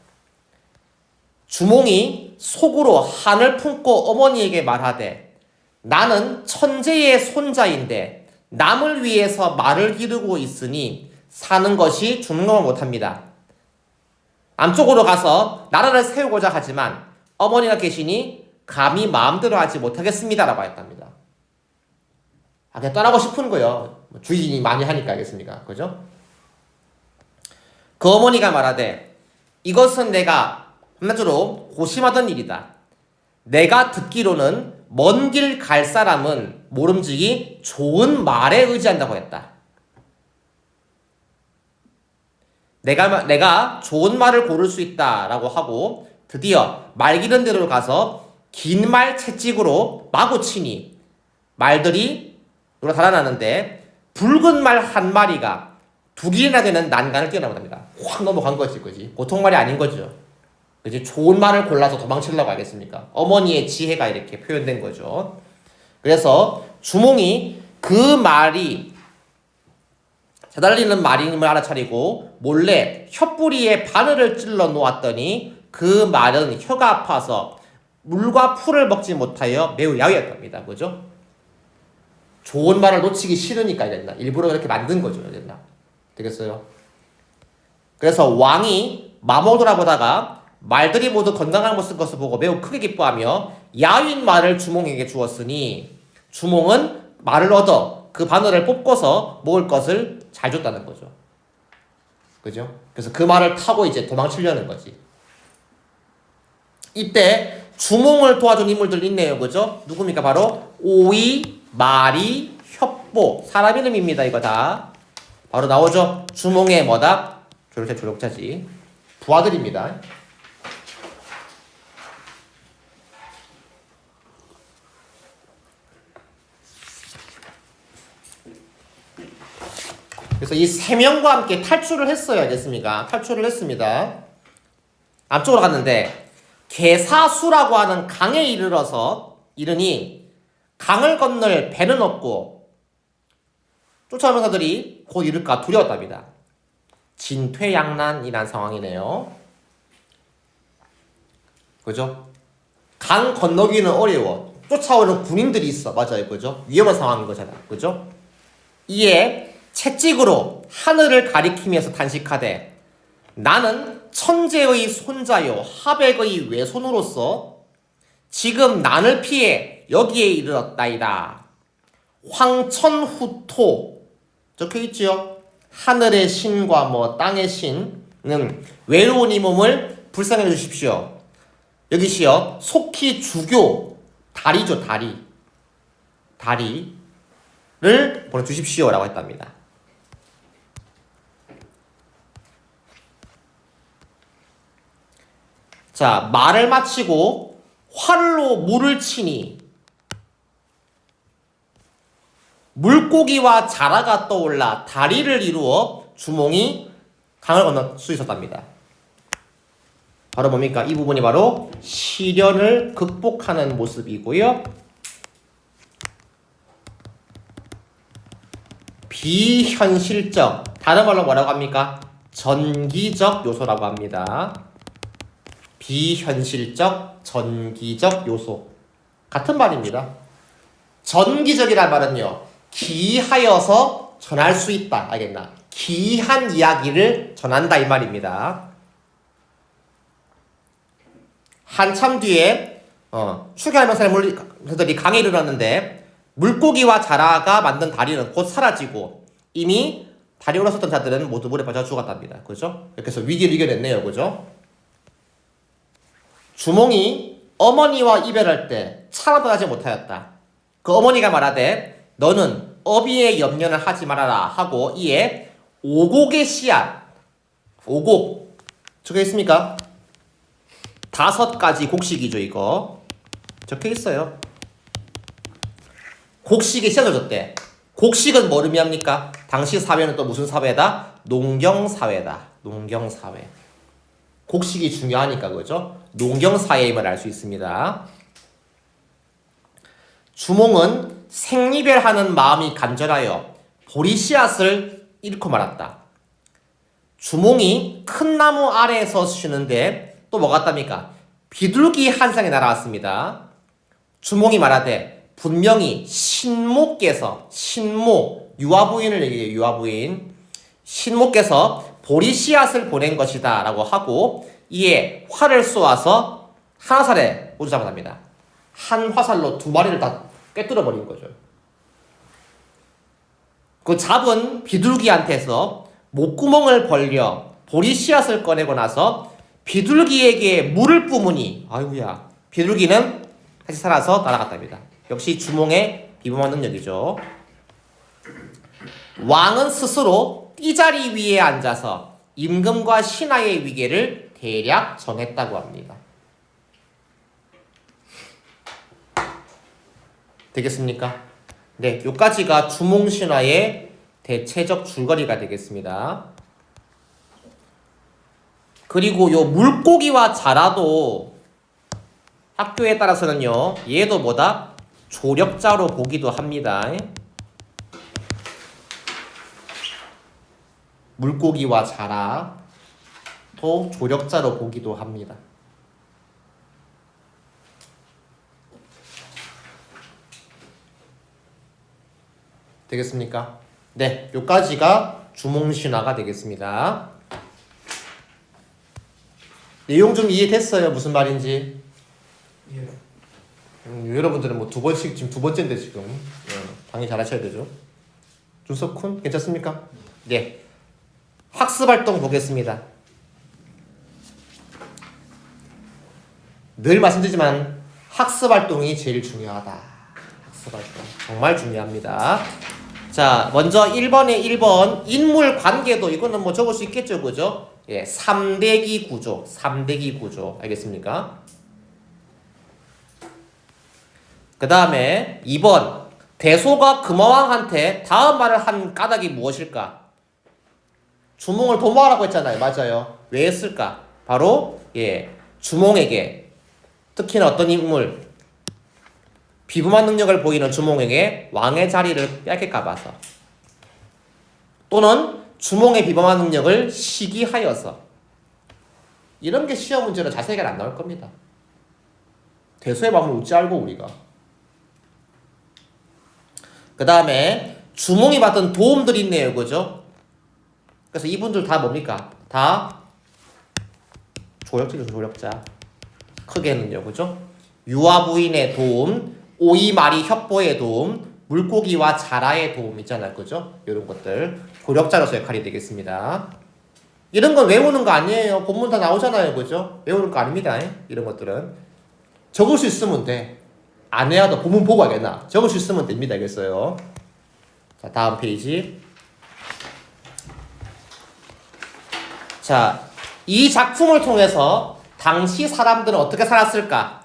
주몽이 속으로 한을 품고 어머니에게 말하되 나는 천재의 손자인데 남을 위해서 말을 기르고 있으니 사는 것이 죽는 걸 못합니다. 남쪽으로 가서 나라를 세우고자 하지만 어머니가 계시니 감히 마음대로 하지 못하겠습니다라고 했답니다. 그냥 떠나고 싶은 거예요. 주인이 많이 하니까 알겠습니까? 그죠? 그 어머니가 말하되 이것은 내가 한마디로 고심하던 일이다. 내가 듣기로는 먼 길 갈 사람은 모름지기 좋은 말에 의지한다고 했다. 내가 좋은 말을 고를 수 있다라고 하고 드디어 말 기른 데로 가서 긴 말 채찍으로 마구 치니 말들이 놀아 달아나는데 붉은 말 한 마리가 2길이나 되는 난간을 뛰어넘어갑니다. 확 넘어간 거지, 그지? 보통 말이 아닌 거죠. 그지? 좋은 말을 골라서 도망치려고 하겠습니까? 어머니의 지혜가 이렇게 표현된 거죠. 그래서 주몽이 그 말이 자달리는 말임을 알아차리고 몰래 혀뿌리에 바늘을 찔러 놓았더니 그 말은 혀가 아파서 물과 풀을 먹지 못하여 매우 야위했답니다. 그죠? 좋은 말을 놓치기 싫으니까 이랬나? 일부러 그렇게 만든 거죠. 이랬나? 되겠어요? 그래서 왕이 마모 돌아보다가 말들이 모두 건강한 것을 보고 매우 크게 기뻐하며 야윈 말을 주몽에게 주었으니 주몽은 말을 얻어 그 바늘을 뽑고서 먹을 것을 잘 줬다는 거죠. 그죠? 그래서 그 말을 타고 이제 도망치려는 거지. 이때 주몽을 도와준 인물들 있네요. 그죠? 누굽니까? 바로 오이, 마리, 협보. 사람 이름입니다. 이거 다. 바로 나오죠? 주몽의 뭐다? 조력자지. 부하들입니다. 그래서 이 3명과 함께 탈출을 했어요. 알겠습니까? 탈출을 했습니다. 앞쪽으로 갔는데 개사수라고 하는 강에 이르니 강을 건널 배는 없고 쫓아오는 자들이 곧 이를까 두려웠답니다. 진퇴양난이란 상황이네요. 그죠? 강 건너기는 어려워. 쫓아오는 군인들이 있어. 맞아요. 그죠? 위험한 상황인 거잖아. 그죠? 이에 채찍으로 하늘을 가리키면서 단식하되 나는 천재의 손자요 하백의 외손으로서 지금 난을 피해 여기에 이르렀다이다. 황천후토 적혀있지요. 하늘의 신과 뭐 땅의 신은 외로운 이 몸을 불쌍해 주십시오. 여기시요 속히 주교 다리죠. 다리를 보내주십시오 라고 했답니다. 자, 말을 마치고 활로 물을 치니 물고기와 자라가 떠올라 다리를 이루어 주몽이 강을 건널 수 있었답니다. 바로 뭡니까? 이 부분이 바로 시련을 극복하는 모습이고요. 비현실적, 다른 말로 뭐라고 합니까? 전기적 요소라고 합니다. 비현실적, 전기적 요소. 같은 말입니다. 전기적이란 말은요, 기하여서 전할 수 있다. 알겠나? 기한 이야기를 전한다 이 말입니다. 한참 뒤에 추기하면서들이 강에 이르렀는데 물고기와 자라가 만든 다리는 곧 사라지고 이미 다리 올라섰던 자들은 모두 물에 빠져 죽었답니다. 그죠? 이렇게 해서 위기를 이겨냈네요. 그죠? 주몽이 어머니와 이별할 때 차마 떠나지 못하였다. 그 어머니가 말하되 너는 어비의 염려는 하지 말아라 하고 이에 오곡의 씨앗, 오곡 적혀 있습니까? 5가지 곡식이죠. 이거 적혀 있어요. 곡식의 씨앗을 줬대. 곡식은 뭘 의미합니까? 당시 사회는 또 무슨 사회다? 농경사회다. 농경사회. 곡식이 중요하니까 그죠? 농경사회임을 알 수 있습니다. 주몽은 생이별하는 마음이 간절하여 보리 씨앗을 잃고 말았다. 주몽이 큰 나무 아래에서 쉬는데 또 뭐 같답니까? 비둘기 한 쌍이 날아왔습니다. 주몽이 말하되 분명히 신모께서 유아부인을 얘기해요. 유아부인 신모께서 보리 씨앗을 보낸 것이다 라고 하고 이에 활을 쏘아서 한 화살에 모두 잡아납니다. 한 화살로 2마리를 다 꿰뚫어 버린 거죠. 그 잡은 비둘기한테서 목구멍을 벌려 보리 씨앗을 꺼내고 나서 비둘기에게 물을 뿜으니 아이고야 비둘기는 다시 살아서 날아갔답니다. 역시 주몽의 비범한 능력이죠. 왕은 스스로 띠자리 위에 앉아서 임금과 신하의 위계를 대략 정했다고 합니다. 되겠습니까? 네, 요까지가 주몽신화의 대체적 줄거리가 되겠습니다. 그리고 요 물고기와 자라도 학교에 따라서는요, 얘도 뭐다? 조력자로 보기도 합니다. 물고기와 자라도 조력자로 보기도 합니다. 되겠습니까? 네, 요까지가 주몽신화가 되겠습니다. 내용 좀 이해됐어요? 무슨 말인지? 예. 여러분들은 뭐 2번씩 지금 2번째인데 지금 당연히 잘하셔야 되죠. 준석훈 괜찮습니까? 네. 학습활동 보겠습니다. 늘 말씀드리지만 학습활동이 제일 중요하다. 학습활동 정말 중요합니다. 자, 먼저 1번에 1번 인물 관계도 이거는 뭐 적을 수 있겠죠, 그죠? 예, 3대기 구조, 3대기 구조 알겠습니까? 그 다음에 2번 대소가 금화왕한테 다음 말을 한 까닭이 무엇일까? 주몽을 도모하라고 했잖아요. 맞아요. 왜 했을까? 바로 주몽에게 특히나 어떤 인물 비범한 능력을 보이는 주몽에게 왕의 자리를 뺏길까 봐서 또는 주몽의 비범한 능력을 시기하여서. 이런 게 시험 문제로 자세하게 안 나올 겁니다. 대소의 마음을 어찌 알고 우리가. 그 다음에 주몽이 받은 도움들이 있네요. 그죠? 그래서 이분들 다 뭡니까? 다 조력자죠. 조력자. 크게는요. 그죠? 유아 부인의 도움, 오이마리 협보의 도움, 물고기와 자라의 도움 있잖아요. 그죠? 이런 것들 조력자로서 역할이 되겠습니다. 이런 건 외우는 거 아니에요. 본문 다 나오잖아요. 그죠? 외우는 거 아닙니다. 이런 것들은 적을 수 있으면 돼. 안 외워도 본문 보고 하겠나. 적을 수 있으면 됩니다. 알겠어요? 자, 다음 페이지. 자, 이 작품을 통해서 당시 사람들은 어떻게 살았을까?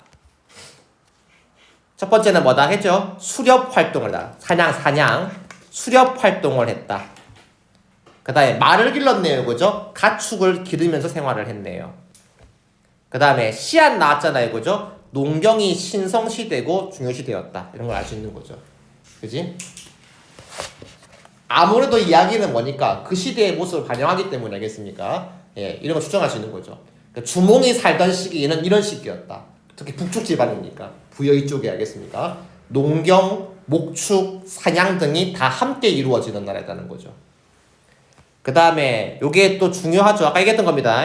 첫 번째는 뭐다 했죠? 수렵 활동을 했다. 사냥. 수렵 활동을 했다. 그 다음에 말을 길렀네요. 그죠? 가축을 기르면서 생활을 했네요. 그 다음에 씨앗 나왔잖아요. 그죠? 농경이 신성시되고 중요시되었다. 이런 걸 알 수 있는 거죠. 그지? 아무래도 이야기는 뭐니까 그 시대의 모습을 반영하기 때문에 알겠습니까? 예, 이런 걸 추정할 수 있는 거죠. 그러니까 주몽이 살던 시기에는 이런 시기였다. 특히 북쪽 집안이니까 부여이 쪽에 알겠습니까? 농경, 목축, 사냥 등이 다 함께 이루어지는 나라였다는 거죠. 그 다음에 요게 또 중요하죠. 아까 얘기했던 겁니다.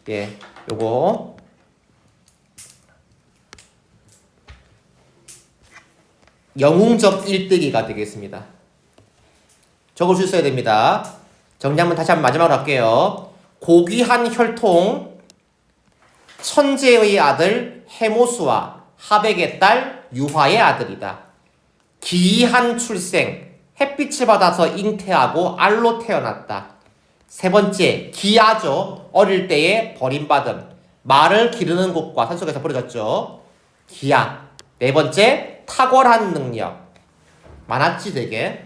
예, 요거 영웅적 일대기가 되겠습니다. 적을 수 있어야 됩니다. 정리 한번 다시 한번 마지막으로 할게요. 고귀한 혈통, 천재의 아들 해모수와 하백의 딸 유화의 아들이다. 기이한 출생, 햇빛을 받아서 잉태하고 알로 태어났다. 세 번째, 기아죠. 어릴 때에 버림받음, 말을 기르는 곳과 산속에서 버려졌죠. 기아. 네 번째, 탁월한 능력. 많았지 되게.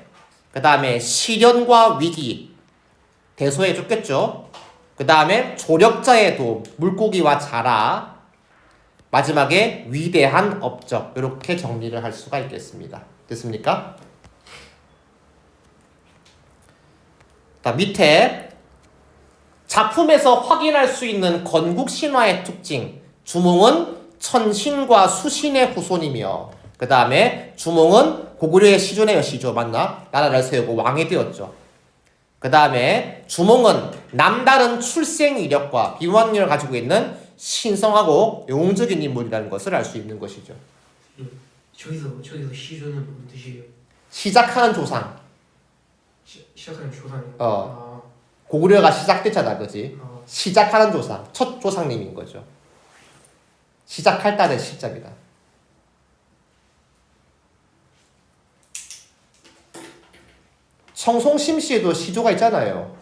그 다음에 시련과 위기. 대소해 줬겠죠. 그 다음에 조력자의 도움, 물고기와 자라. 마지막에 위대한 업적. 이렇게 정리를 할 수가 있겠습니다. 됐습니까? 자, 밑에 작품에서 확인할 수 있는 건국 신화의 특징. 주몽은 천신과 수신의 후손이며, 그 다음에 주몽은 고구려의 시조네요. 시조 맞나? 나라를 세우고 왕이 되었죠. 그 다음에 주몽은 남다른 출생 이력과 비원력을 가지고 있는 신성하고 영웅적인 인물이라는 것을 알 수 있는 것이죠. 저기서 시조는 무슨 뜻이에요? 시작하는 조상. 시작하는 조상이요? 고구려가 시작됐잖아, 그지? 아, 시작하는 조상, 첫 조상님인 거죠. 시작할 때는 시작이다. 청송심시에도 시조가 있잖아요.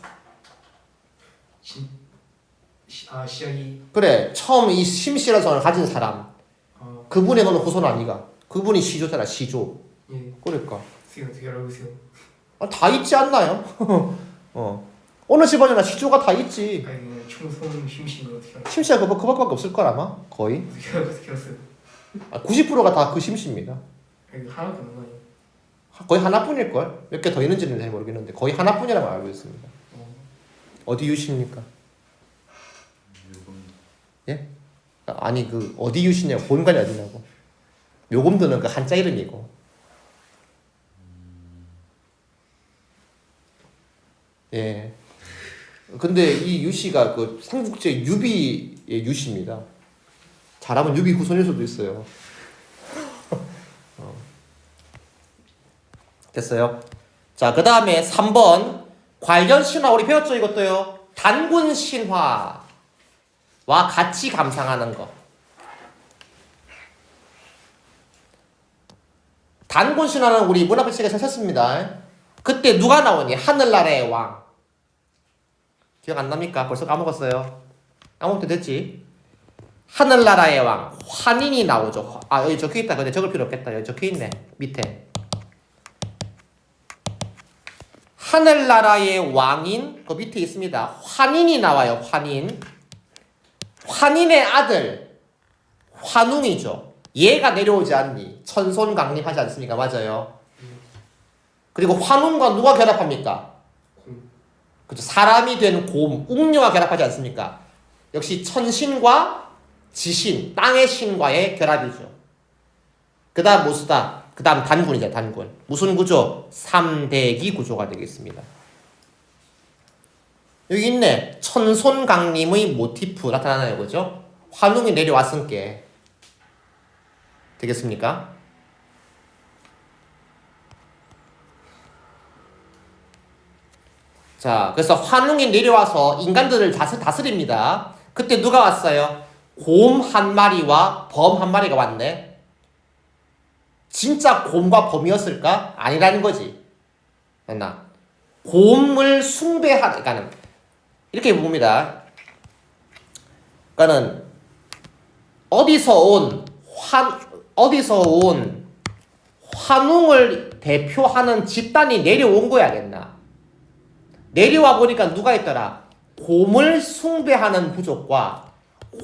시작이. 그래, 처음 이 심씨라는 성을 가진 사람, 그분의 너는 후손 아니가? 그분이 시조잖아, 시조. 예. 그러니까. 선생님 어떻게 알아보세요? 다 있지 않나요? 어느 집안이나 시조가 다 있지. 아니 그냥 총성 심신 걸 어떻게 알아? 심씨가 그밖에 없을 걸 아마 거의. 어떻게 알았어요? 90%가 다 그 심씨입니다. 아니 하나도 없는 거 아니에요? 거의 하나뿐일 걸. 몇 개 더 있는지는 잘 모르겠는데 거의 하나뿐이라고 알고 있습니다. 어디 유씨입니까? 예? 아니 그 어디 유씨냐고 본관이 어디냐고. 요금도는 그 한자 이름이고. 예. 근데 이 유씨가 그 삼국지 유비의 유씨입니다. 잘하면 유비 후손일 수도 있어요. 됐어요? 자, 그 다음에 3번 관련 신화 우리 배웠죠? 이것도요. 단군 신화와 같이 감상하는 거. 단군 신화는 우리 문화부 책에서 썼습니다. 그때 누가 나오니? 하늘나라의 왕. 기억 안 납니까? 벌써 까먹었어요. 까먹을 때 됐지? 하늘나라의 왕 환인이 나오죠. 아, 여기 적혀있다. 근데 적을 필요 없겠다. 여기 적혀있네. 밑에. 하늘나라의 왕인 그 밑에 있습니다. 환인이 나와요. 환인. 환인의 아들 환웅이죠. 얘가 내려오지 않니? 천손강림하지 않습니까? 맞아요. 그리고 환웅과 누가 결합합니까? 그죠? 사람이 된 곰, 웅녀와 결합하지 않습니까? 역시 천신과 지신, 땅의 신과의 결합이죠. 그 다음 모수다. 그 다음 단군이죠. 단군. 무슨 구조? 삼대기 구조가 되겠습니다. 여기 있네. 천손강림의 모티프 나타나나요? 그죠? 환웅이 내려왔으니까 되겠습니까? 자, 그래서 환웅이 내려와서 인간들을 다스립니다. 그때 누가 왔어요? 곰 한 마리와 범 한 마리가 왔네. 진짜 곰과 범이었을까? 아니라는 거지. 됐나? 곰을 숭배하는, 그러니까는 이렇게 봅니다. 그러니까는 어디서 온 환웅을 대표하는 집단이 내려온 거야겠나? 내려와 보니까 누가 있더라? 곰을 숭배하는 부족과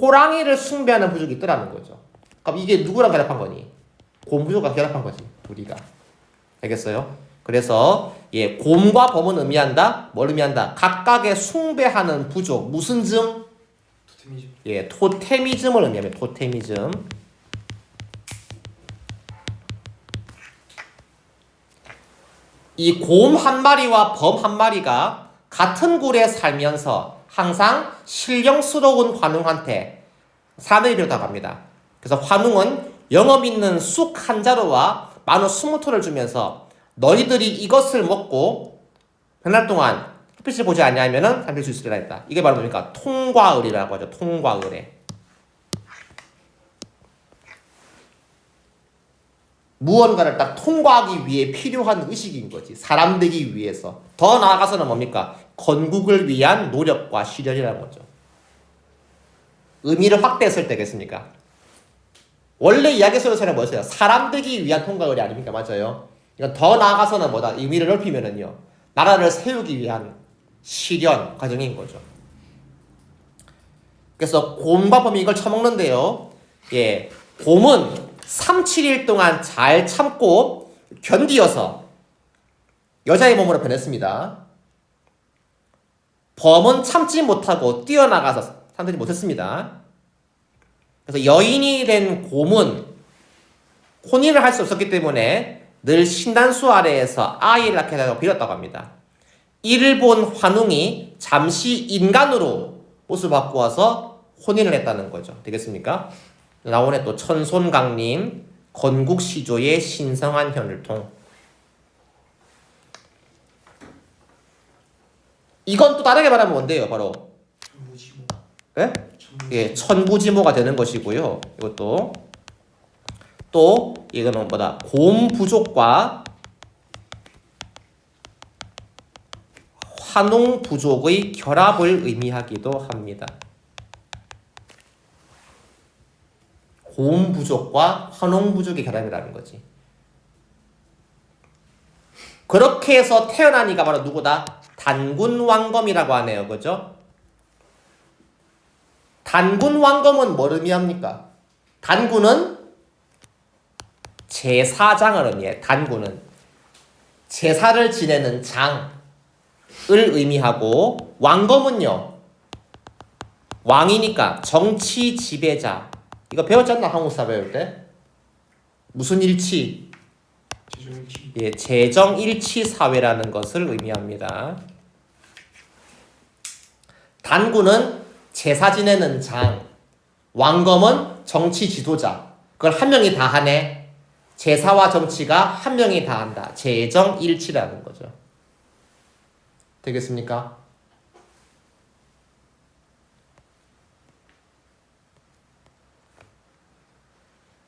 호랑이를 숭배하는 부족이 있더라는 거죠. 그럼 이게 누구랑 결합한 거니? 곰 부족과 결합한 거지, 우리가. 알겠어요? 그래서 예, 곰과 범은 의미한다. 뭘 의미한다? 각각의 숭배하는 부족. 무슨 즘? 토테미즘. 예, 토테미즘을 의미합니다. 토테미즘. 이 곰 한 마리와 범 한 마리가 같은 굴에 살면서 항상 신령스러운 환웅한테 사람들이 비롯하고 합니다. 그래서 환웅은 영업 있는 쑥 한 자루와 만원 20토를 주면서 너희들이 이것을 먹고 백날 동안 햇빛을 보지 않냐면은 살릴 수 있으리라 했다. 이게 바로 뭡니까? 통과의라고 하죠. 통과의. 무언가를 딱 통과하기 위해 필요한 의식인 거지. 사람 되기 위해서. 더 나아가서는 뭡니까? 건국을 위한 노력과 시련이라는 거죠. 의미를 확대했을 때겠습니까? 원래 이야기 속에서는 뭐였어요? 사람 되기 위한 통과의 아닙니까? 맞아요. 이건 더 나아가서는 뭐다? 의미를 넓히면은요. 나라를 세우기 위한 실현 과정인 거죠. 그래서 곰과 범이 이걸 처먹는데요. 예, 곰은 3, 7일 동안 잘 참고 견디어서 여자의 몸으로 변했습니다. 범은 참지 못하고 뛰어나가서 사람들이 못했습니다. 그래서 여인이 된 곰은 혼인을 할 수 없었기 때문에 늘 신단수 아래에서 아이를 낳게 되고 빌었다고 합니다. 이를 본 환웅이 잠시 인간으로 옷을 바꾸어서 혼인을 했다는 거죠. 되겠습니까? 나오네 또 천손강림 건국시조의 신성한 현을통. 이건 또 다르게 말하면 뭔데요? 바로 천부지모. 예? 예, 천부지모가 되는 것이고요. 이것도 또 이거는 뭐다? 곰 부족과 환웅 부족의 결합을 의미하기도 합니다. 곰 부족과 환웅 부족의 결합이라는 거지. 그렇게 해서 태어난 이가 바로 누구다? 단군 왕검이라고 하네요. 그죠? 단군 왕검은 뭘 의미합니까? 단군은 제사장을 의미해. 단군은 제사를 지내는 장을 의미하고, 왕검은요 왕이니까 정치 지배자. 이거 배웠잖아, 한국사 배울 때. 무슨 일치? 제정일치. 예, 재정일치 사회라는 것을 의미합니다. 단군은 제사 지내는 장, 왕검은 정치 지도자. 그걸 한 명이 다 하네. 제사와 정치가 한 명이 다 한다. 재정일치라는 거죠. 되겠습니까?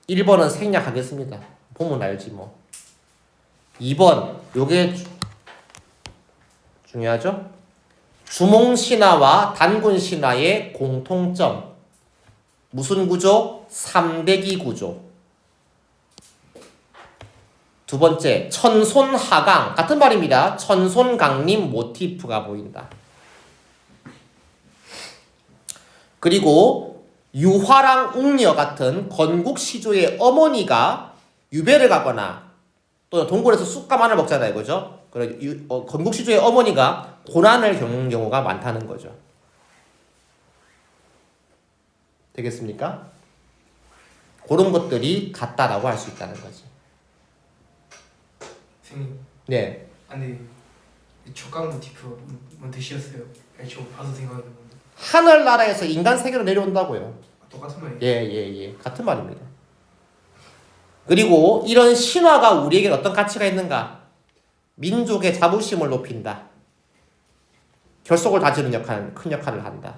(1번은) 생략하겠습니다. 보면 알지 뭐. 2번 요게 중요하죠? 주몽신화와 단군신화의 공통점. 무슨 구조? 삼대기 구조. 두 번째, 천손하강. 같은 말입니다. 천손강림 모티프가 보인다. 그리고 유화랑 웅녀 같은 건국시조의 어머니가 유배를 가거나 또는 동굴에서 쑥과 마늘 먹잖아요. 그죠? 건국시조의 어머니가 고난을 겪는 경우가 많다는 거죠. 되겠습니까? 그런 것들이 같다라고 할 수 있다는 거지. 선생님. 네. 아니 촉각 모티프 뭔 뜻이었어요? 아니 저 봐서 생각하는 건데. 하늘나라에서 인간 세계로 내려온다고요. 똑같은 말이에요. 예. 같은 말입니다. 그리고 이런 신화가 우리에게 어떤 가치가 있는가? 민족의 자부심을 높인다. 결속을 다지는 큰 역할을 한다.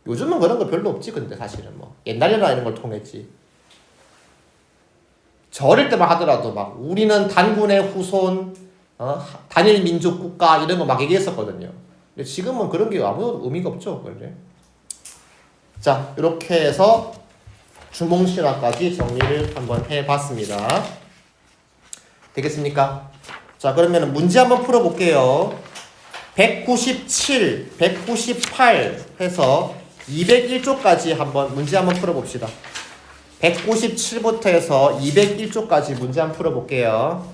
요즘은 그런 거 별로 없지, 근데 사실은 뭐. 옛날에나 이런 걸 통했지. 저 어릴 때만 하더라도 막 우리는 단군의 후손, 단일 민족 국가 이런 거 막 얘기했었거든요. 근데 지금은 그런 게 아무 의미가 없죠, 원래. 자, 이렇게 해서 주몽신화까지 정리를 한번 해봤습니다. 되겠습니까? 자, 그러면 문제 한번 풀어볼게요. 197, 198 해서 201조까지 한번 문제 한번 풀어봅시다. 197부터 해서 201조까지 문제 한번 풀어볼게요.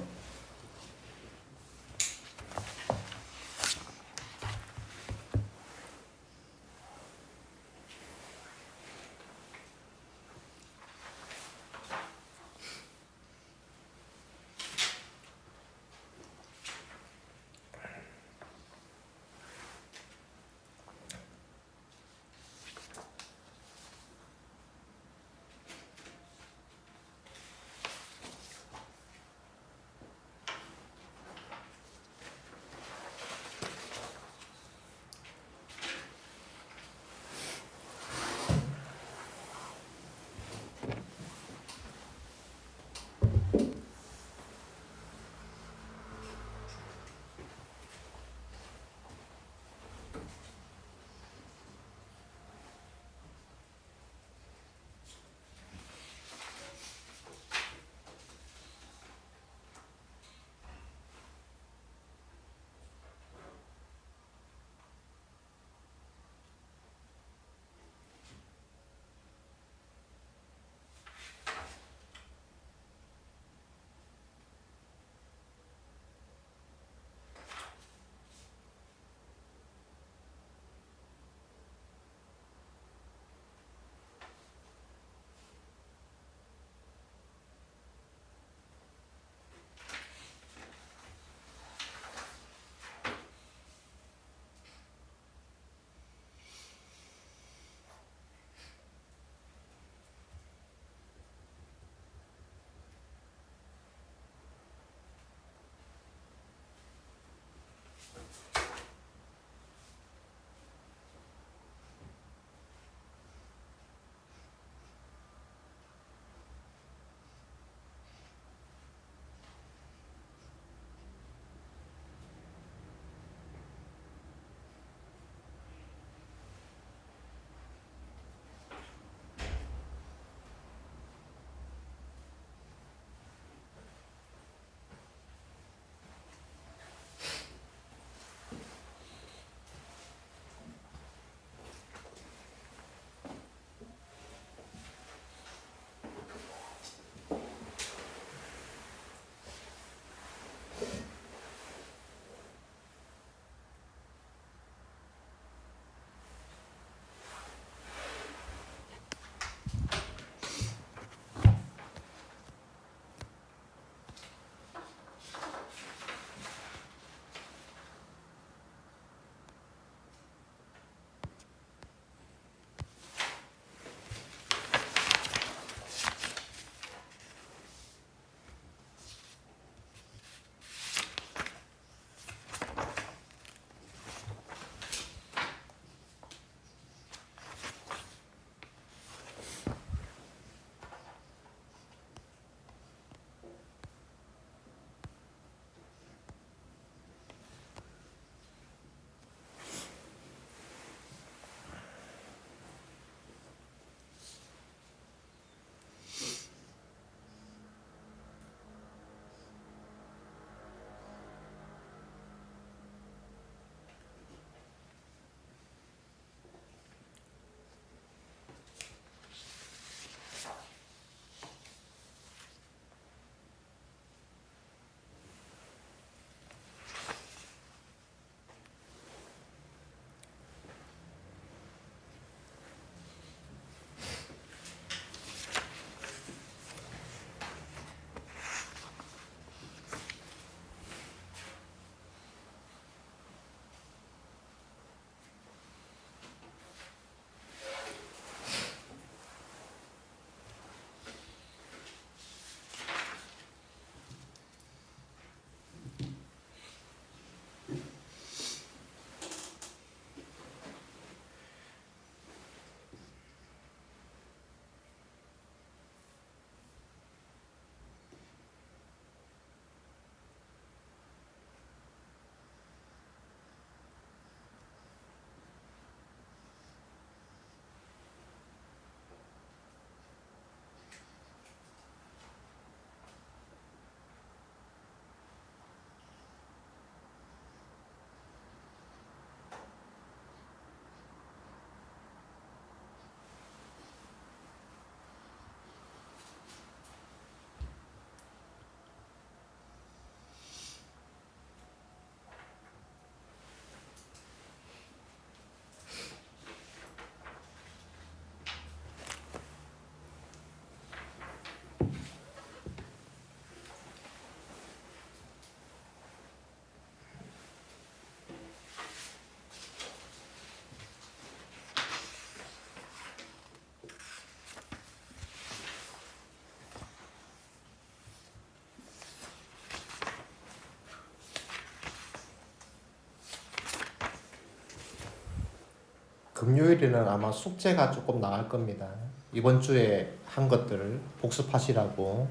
금요일에는 아마 숙제가 조금 나갈 겁니다. 이번 주에 한 것들을 복습하시라고.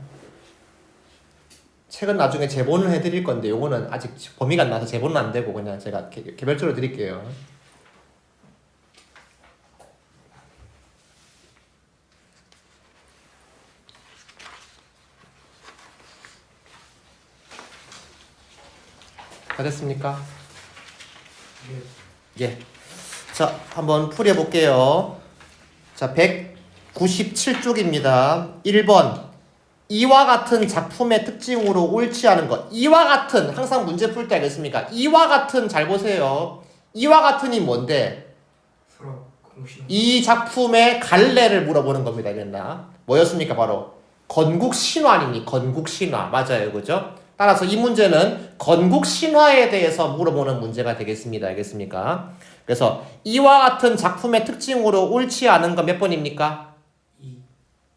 책은 나중에 제본을 해드릴 건데 요거는 아직 범위가 안 나서 제본은 안 되고 그냥 제가 개별적으로 드릴게요. 다 됐습니까? 예. 예. 자, 한번 풀어볼게요. 자, 197쪽입니다. 1번. 이와 같은 작품의 특징으로 옳지 않은 것. 이와 같은, 항상 문제 풀 때 알겠습니까? 이와 같은, 잘 보세요. 이와 같은이 뭔데? 서로 공신. 이 작품의 갈래를 물어보는 겁니다. 이랬나? 뭐였습니까? 바로 건국신화니 건국신화. 맞아요. 그죠? 따라서 이 문제는 건국신화에 대해서 물어보는 문제가 되겠습니다. 알겠습니까? 그래서 이와 같은 작품의 특징으로 옳지 않은 건 몇 번입니까? 2.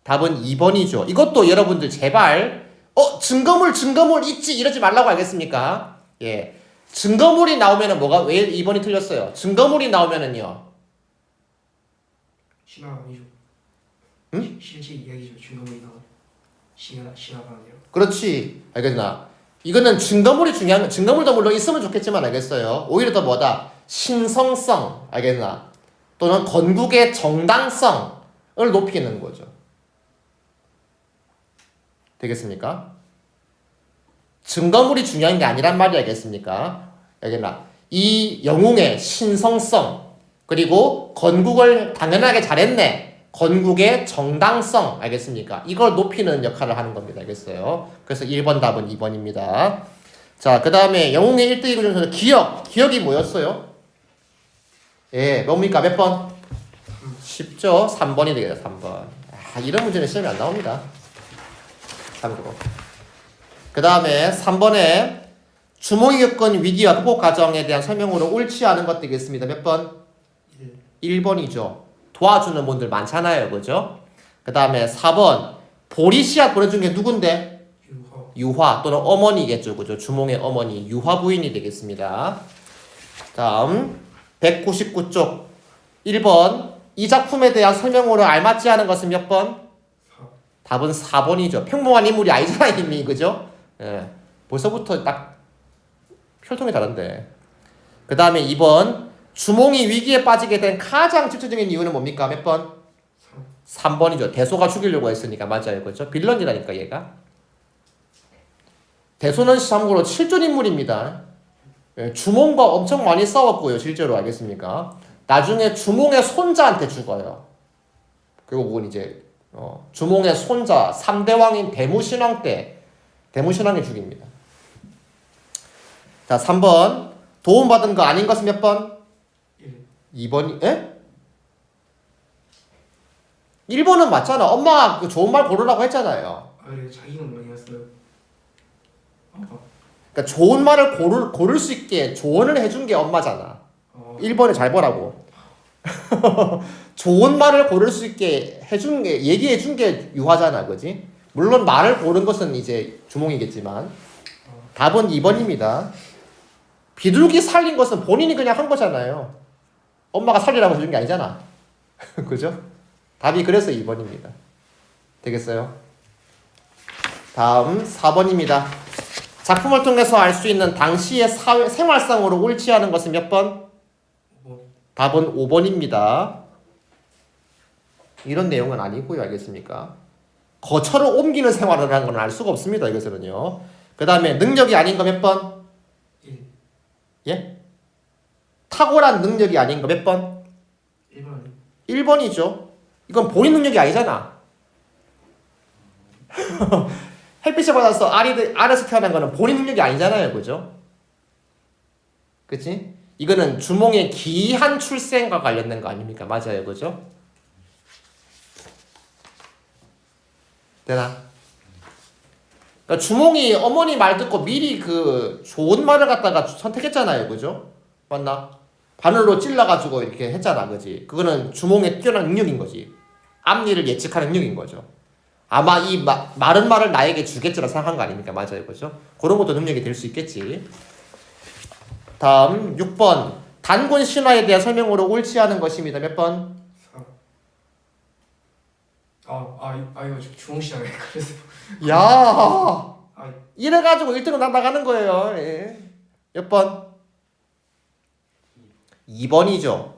답은 2번이죠. 이것도 여러분들 제발 증거물 있지 이러지 말라고 알겠습니까? 예. 증거물이 나오면은 뭐가 왜 2번이 틀렸어요? 증거물이 나오면은요. 신화가 아니죠. 응? 실제 이야기죠. 증거물이 나와. 신화가 아니라. 그렇지. 알겠나? 이거는 증거물이 중요한 거. 증거물도 물론 있으면 좋겠지만 알겠어요. 오히려 더 뭐다? 신성성. 알겠나? 또는 건국의 정당성을 높이는 거죠. 되겠습니까? 증거물이 중요한 게 아니란 말이 알겠습니까? 알겠나? 이 영웅의 신성성 그리고 건국을 당연하게 잘했네. 건국의 정당성 알겠습니까? 이걸 높이는 역할을 하는 겁니다. 알겠어요? 그래서 1번 답은 2번입니다. 자, 그 다음에 영웅의 1대2 중에서 기억이 뭐였어요? 예, 뭡니까? 몇 번? 쉽죠? 3번이 되겠다. 3번. 이런 문제는 시험에 안 나옵니다. 참고로. 그 다음에 3번에 주몽이 겪은 위기와 극복 과정에 대한 설명으로 옳지 않은 것 되겠습니다. 몇 번? 1번이죠. 도와주는 분들 많잖아요. 그죠? 그 다음에 4번 보리씨앗 보내준 게 누군데? 유화 또는 어머니겠죠. 그죠? 주몽의 어머니 유화 부인이 되겠습니다. 다음 199쪽 1번 이 작품에 대한 설명으로 알맞지 않은 것은 몇 번? 4. 답은 4번이죠. 평범한 인물이 아니잖아 이미. 그죠? 예. 벌써부터 딱 혈통이 다른데. 그 다음에 2번 주몽이 위기에 빠지게 된 가장 직접적인 이유는 뭡니까? 몇 번? 3번이죠. 대소가 죽이려고 했으니까. 맞아요. 그죠? 빌런이라니까 얘가. 대소는 참고로 7존 인물입니다. 예, 주몽과 엄청 많이 싸웠고요. 실제로 알겠습니까? 나중에 주몽의 손자한테 죽어요. 결국은 이제 주몽의 손자 3대왕인 대무신왕 때 대무신왕이 죽입니다. 자, 3번 도움받은 거 아닌 것은 몇 번? 2번이 에? 1번은 맞잖아. 엄마가 그 좋은 말 고르라고 했잖아요. 아, 그래 자기는 많이 했어요. 그러니까 좋은 말을 고를 수 있게 조언을 해준 게 엄마잖아. 1번에 잘 보라고. 좋은 말을 고를 수 있게 해준 게 얘기해 준 게 유화잖아. 그지? 물론 말을 고른 것은 이제 주몽이겠지만 답은 2번입니다. 비둘기 살린 것은 본인이 그냥 한 거잖아요. 엄마가 살리라고 해준 게 아니잖아. 그죠? 답이 그래서 2번입니다. 되겠어요? 다음 4번입니다. 작품을 통해서 알 수 있는 당시의 생활상으로 옳지 않은 것은 몇 번? 5번. 답은 5번입니다. 이런 내용은 아니고요. 알겠습니까? 거처를 옮기는 생활을 하는 건 알 수가 없습니다. 이것은요. 그 다음에 능력이 아닌 거 몇 번? 1. 예? 탁월한 능력이 아닌 거 몇 번? 1번. 1번이죠. 이건 본인 능력이 아니잖아. 햇빛을 받아서 알에서 태어난 거는 본인 능력이 아니잖아요. 그죠? 그치? 이거는 주몽의 기이한 출생과 관련된 거 아닙니까? 맞아요. 그죠? 되나? 그러니까 주몽이 어머니 말 듣고 미리 그 좋은 말을 갖다가 선택했잖아요. 그죠? 맞나? 바늘로 찔러가지고 이렇게 했잖아. 그지? 그거는 주몽의 뛰어난 능력인 거지. 앞니를 예측하는 능력인 거죠. 아마 이 마른 말을 나에게 주겠지라 생각한 거 아닙니까? 맞아요. 그죠? 그런 것도 능력이 될 수 있겠지. 다음 6번 단군 신화에 대한 설명으로 옳지 않은 것입니다. 몇 번? 4. 이거 주홍씨랑 헷갈렸어요. 야, 아, 이래가지고 1등은 나가는 거예요. 예. 몇 번? 2번이죠.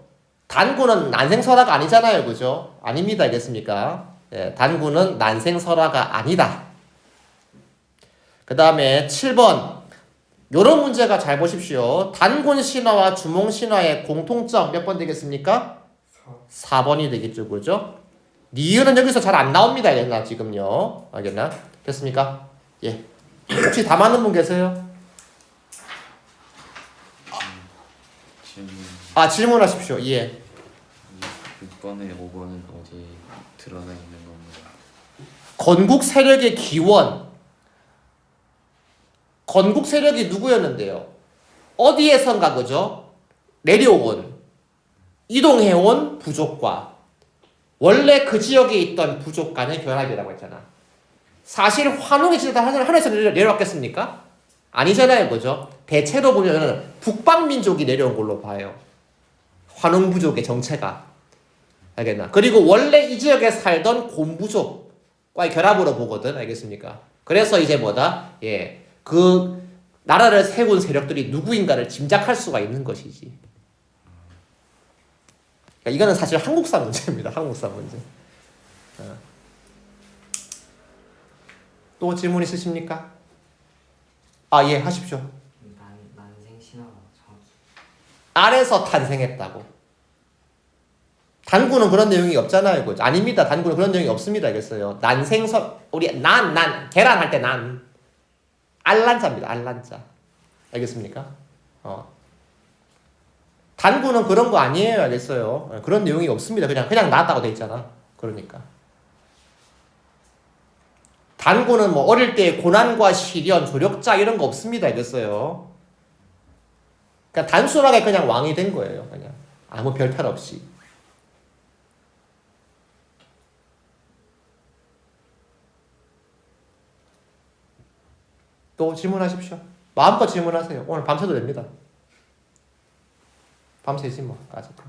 단군은 난생설화가 아니잖아요. 그죠? 아닙니다. 알겠습니까? 예, 단군은 난생설화가 아니다. 그 다음에 7번. 요런 문제가 잘 보십시오. 단군 신화와 주몽 신화의 공통점 몇 번 되겠습니까? 4. 4번이 되겠죠. 그죠? 니은은 여기서 잘 안 나옵니다. 알겠나? 지금요. 알겠나? 됐습니까? 예. 혹시 다 맞는 분 계세요? 질문. 질문하십시오. 예. 6번에 5번은 어디 드러나 있는 겁니다. 건국 세력의 기원. 건국 세력이 누구였는데요? 어디에선가 그죠? 내려온, 이동해온 부족과 원래 그 지역에 있던 부족 간의 결합이라고 했잖아. 사실 환웅이 진짜 하늘에서 내려왔겠습니까? 아니잖아요. 그죠? 대체로 보면 북방민족이 내려온 걸로 봐요. 환웅 부족의 정체가. 알겠나? 그리고 원래 이 지역에 살던 곰부족과의 결합으로 보거든. 알겠습니까? 그래서 이제 뭐다? 예. 그 나라를 세운 세력들이 누구인가를 짐작할 수가 있는 것이지. 그러니까 이거는 사실 한국사 문제입니다. 한국사 문제. 또 질문 있으십니까? 예, 하십시오. 난생 신화가 정확히 알에서 탄생했다고. 단군은 그런 내용이 없잖아요. 그죠? 아닙니다. 단군은 그런 내용이 없습니다. 알겠어요? 우리 계란 할 때 알란자입니다. 알란자. 알겠습니까? 단군은 그런 거 아니에요. 알겠어요? 그런 내용이 없습니다. 그냥 나왔다고 돼 있잖아. 그러니까. 단군은 뭐 어릴 때 고난과 시련, 조력자 이런 거 없습니다. 알겠어요? 그냥 단순하게 그냥 왕이 된 거예요. 그냥 아무 별탈 없이. 또 질문하십시오. 마음껏 질문하세요. 오늘 밤새도 됩니다. 밤새지 뭐. 까짓 거.